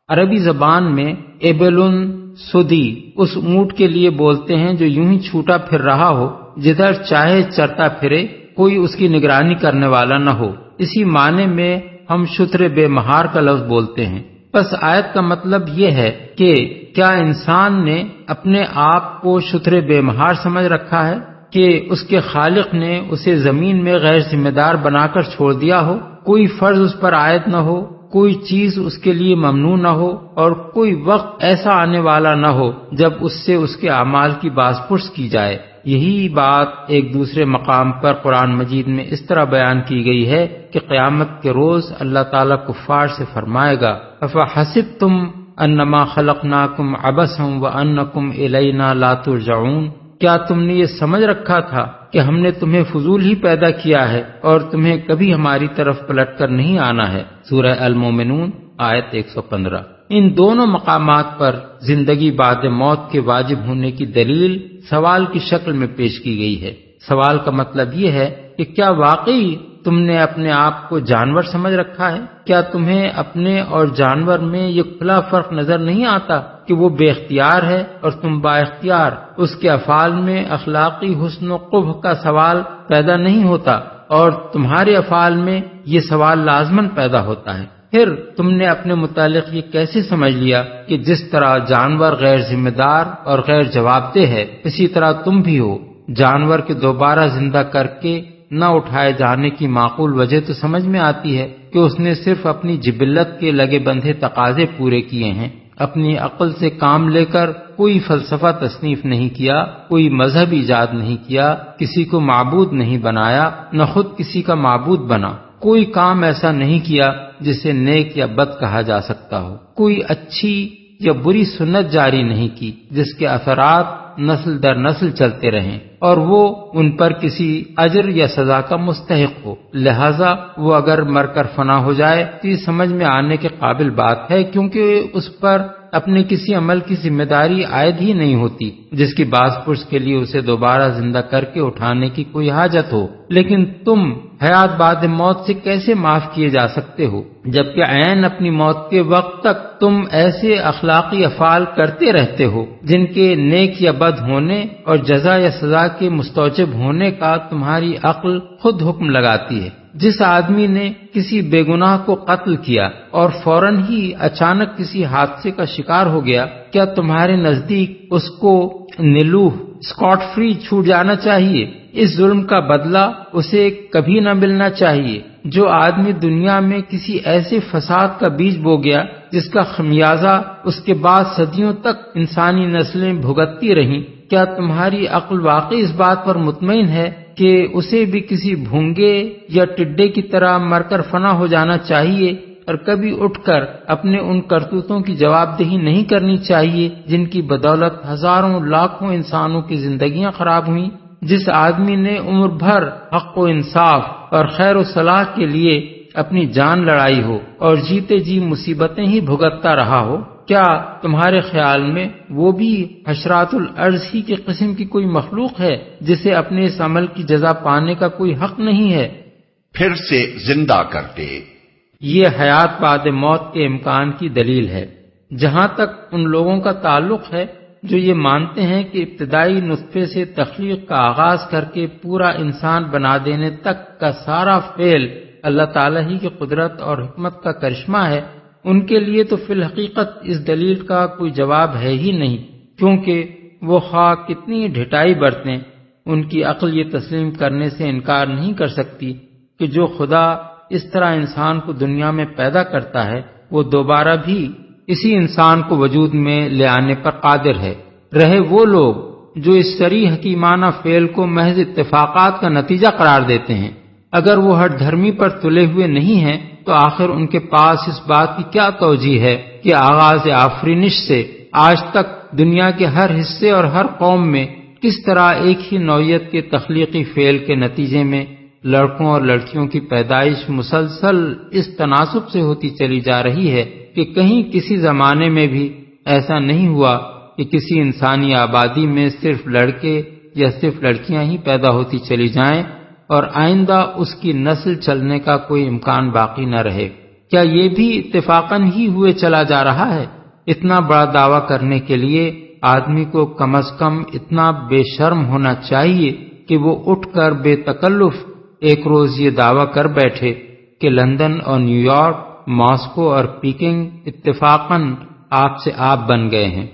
عربی زبان میں ایبلن سدی اس اونٹ کے لیے بولتے ہیں جو یوں ہی چھوٹا پھر رہا ہو، جدھر چاہے چرتا پھرے، کوئی اس کی نگرانی کرنے والا نہ ہو۔ اسی معنی میں ہم شتر بے مہار کا لفظ بولتے ہیں۔ بس آیت کا مطلب یہ ہے کہ کیا انسان نے اپنے آپ کو شتر بے مہار سمجھ رکھا ہے کہ اس کے خالق نے اسے زمین میں غیر ذمہ دار بنا کر چھوڑ دیا ہو، کوئی فرض اس پر عائد نہ ہو، کوئی چیز اس کے لیے ممنوع نہ ہو، اور کوئی وقت ایسا آنے والا نہ ہو جب اس سے اس کے اعمال کی باز پرس کی جائے۔ یہی بات ایک دوسرے مقام پر قرآن مجید میں اس طرح بیان کی گئی ہے کہ قیامت کے روز اللہ تعالیٰ کفار سے فرمائے گا افحسبتم انما خلقناکم عبثا وانکم الینا لا ترجعون، کیا تم نے یہ سمجھ رکھا تھا کہ ہم نے تمہیں فضول ہی پیدا کیا ہے اور تمہیں کبھی ہماری طرف پلٹ کر نہیں آنا ہے؟ سورہ المومنون آیت 115۔ ان دونوں مقامات پر زندگی بعد موت کے واجب ہونے کی دلیل سوال کی شکل میں پیش کی گئی ہے۔ سوال کا مطلب یہ ہے کہ کیا واقعی تم نے اپنے آپ کو جانور سمجھ رکھا ہے؟ کیا تمہیں اپنے اور جانور میں یہ کھلا فرق نظر نہیں آتا کہ وہ بے اختیار ہے اور تم با اختیار؟ اس کے افعال میں اخلاقی حسن و قبح کا سوال پیدا نہیں ہوتا اور تمہارے افعال میں یہ سوال لازماً پیدا ہوتا ہے۔ پھر تم نے اپنے متعلق یہ کیسے سمجھ لیا کہ جس طرح جانور غیر ذمہ دار اور غیر جواب دہ ہے، اسی طرح تم بھی ہو؟ جانور کے دوبارہ زندہ کر کے نہ اٹھائے جانے کی معقول وجہ تو سمجھ میں آتی ہے کہ اس نے صرف اپنی جبلت کے لگے بندھے تقاضے پورے کیے ہیں، اپنی عقل سے کام لے کر کوئی فلسفہ تصنیف نہیں کیا، کوئی مذہب ایجاد نہیں کیا، کسی کو معبود نہیں بنایا، نہ خود کسی کا معبود بنا، کوئی کام ایسا نہیں کیا جسے نیک یا بد کہا جا سکتا ہو، کوئی اچھی یا بری سنت جاری نہیں کی جس کے اثرات نسل در نسل چلتے رہیں اور وہ ان پر کسی اجر یا سزا کا مستحق ہو، لہذا وہ اگر مر کر فنا ہو جائے تو یہ سمجھ میں آنے کے قابل بات ہے، کیونکہ اس پر اپنے کسی عمل کی ذمہ داری عائد ہی نہیں ہوتی جس کی باز پرس کے لیے اسے دوبارہ زندہ کر کے اٹھانے کی کوئی حاجت ہو۔ لیکن تم حیات بعد موت سے کیسے معاف کیے جا سکتے ہو جبکہ عین اپنی موت کے وقت تک تم ایسے اخلاقی افعال کرتے رہتے ہو جن کے نیک یا بد ہونے اور جزا یا سزا کے مستوجب ہونے کا تمہاری عقل خود حکم لگاتی ہے۔ جس آدمی نے کسی بے گناہ کو قتل کیا اور فوراً ہی اچانک کسی حادثے کا شکار ہو گیا، کیا تمہارے نزدیک اس کو نلوح اسکاٹ فری چھوٹ جانا چاہیے؟ اس ظلم کا بدلہ اسے کبھی نہ ملنا چاہیے۔ جو آدمی دنیا میں کسی ایسے فساد کا بیج بو گیا جس کا خمیازہ اس کے بعد صدیوں تک انسانی نسلیں بھگتتی رہیں، کیا تمہاری عقل واقعی اس بات پر مطمئن ہے کہ اسے بھی کسی بھونگے یا ٹڈے کی طرح مر کر فنا ہو جانا چاہیے اور کبھی اٹھ کر اپنے ان کرتوتوں کی جواب دہی نہیں کرنی چاہیے جن کی بدولت ہزاروں لاکھوں انسانوں کی زندگیاں خراب ہوئیں؟ جس آدمی نے عمر بھر حق و انصاف اور خیر و صلاح کے لیے اپنی جان لڑائی ہو اور جیتے جی مصیبتیں ہی بھگتتا رہا ہو، کیا تمہارے خیال میں وہ بھی حشرات الارض ہی کی قسم کی کوئی مخلوق ہے جسے اپنے اس عمل کی جزا پانے کا کوئی حق نہیں ہے؟ پھر سے زندہ کرتے۔ یہ حیات بعد موت کے امکان کی دلیل ہے۔ جہاں تک ان لوگوں کا تعلق ہے جو یہ مانتے ہیں کہ ابتدائی نطفے سے تخلیق کا آغاز کر کے پورا انسان بنا دینے تک کا سارا فعل اللہ تعالیٰ ہی کی قدرت اور حکمت کا کرشمہ ہے، ان کے لیے تو فی الحقیقت اس دلیل کا کوئی جواب ہے ہی نہیں، کیونکہ وہ خواہ کتنی ڈھٹائی برتیں، ان کی عقل یہ تسلیم کرنے سے انکار نہیں کر سکتی کہ جو خدا اس طرح انسان کو دنیا میں پیدا کرتا ہے وہ دوبارہ بھی اسی انسان کو وجود میں لے آنے پر قادر ہے۔ رہے وہ لوگ جو اس صریح حکیمانہ فعل کو محض اتفاقات کا نتیجہ قرار دیتے ہیں، اگر وہ ہر دھرمی پر تلے ہوئے نہیں ہیں تو آخر ان کے پاس اس بات کی کیا توجیہ ہے کہ آغاز آفرینش سے آج تک دنیا کے ہر حصے اور ہر قوم میں کس طرح ایک ہی نوعیت کے تخلیقی فعل کے نتیجے میں لڑکوں اور لڑکیوں کی پیدائش مسلسل اس تناسب سے ہوتی چلی جا رہی ہے کہ کہیں کسی زمانے میں بھی ایسا نہیں ہوا کہ کسی انسانی آبادی میں صرف لڑکے یا صرف لڑکیاں ہی پیدا ہوتی چلی جائیں اور آئندہ اس کی نسل چلنے کا کوئی امکان باقی نہ رہے۔ کیا یہ بھی اتفاقاً ہی ہوئے چلا جا رہا ہے؟ اتنا بڑا دعویٰ کرنے کے لیے آدمی کو کم از کم اتنا بے شرم ہونا چاہیے کہ وہ اٹھ کر بے تکلف ایک روز یہ دعویٰ کر بیٹھے کہ لندن اور نیو یارک، ماسکو اور پیکنگ اتفاقاً آپ سے آپ بن گئے ہیں۔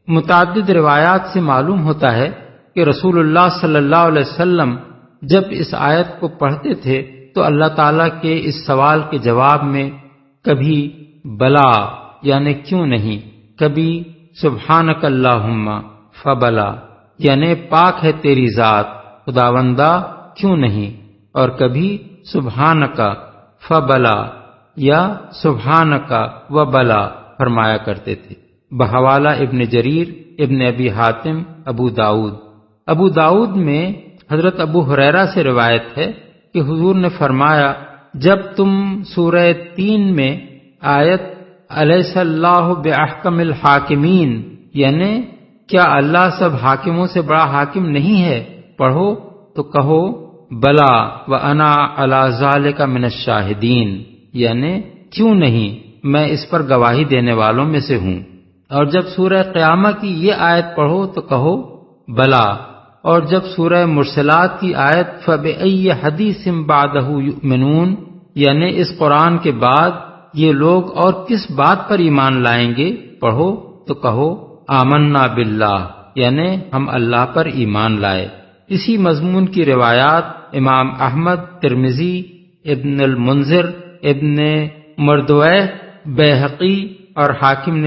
متعدد روایات سے معلوم ہوتا ہے کہ رسول اللہ صلی اللہ علیہ وسلم جب اس آیت کو پڑھتے تھے تو اللہ تعالیٰ کے اس سوال کے جواب میں کبھی بلا یعنی کیوں نہیں، کبھی سبحانک اللہم فبلا یعنی پاک ہے تیری ذات خداوندہ کیوں نہیں، اور کبھی سبحانکا فبلا یا سبحانکا وبلا فرمایا کرتے تھے۔ بحوالہ ابن جریر، ابن ابی حاتم، ابو داؤد میں حضرت ابو ہریرہ سے روایت ہے کہ حضور نے فرمایا، جب تم سورہ 3 میں آیت الیس اللہ باحکم الحاکمین یعنی کیا اللہ سب حاکموں سے بڑا حاکم نہیں ہے پڑھو تو کہو بلا وانا علی ذالک من الشاہدین یعنی کیوں نہیں، میں اس پر گواہی دینے والوں میں سے ہوں۔ اور جب سورہ قیامہ کی یہ آیت پڑھو تو کہو بلا، اور جب سورہ مرسلات کی آیت فَبِأَيِّ حَدِيثٍ بَعْدَهُ يُؤْمِنُونَ یعنی اس قرآن کے بعد یہ لوگ اور کس بات پر ایمان لائیں گے پڑھو تو کہو آمنا باللہ یعنی ہم اللہ پر ایمان لائے۔ اسی مضمون کی روایات امام احمد، ترمذی، ابن المنذر، ابن مردویہ، بیہقی اور حاکم نے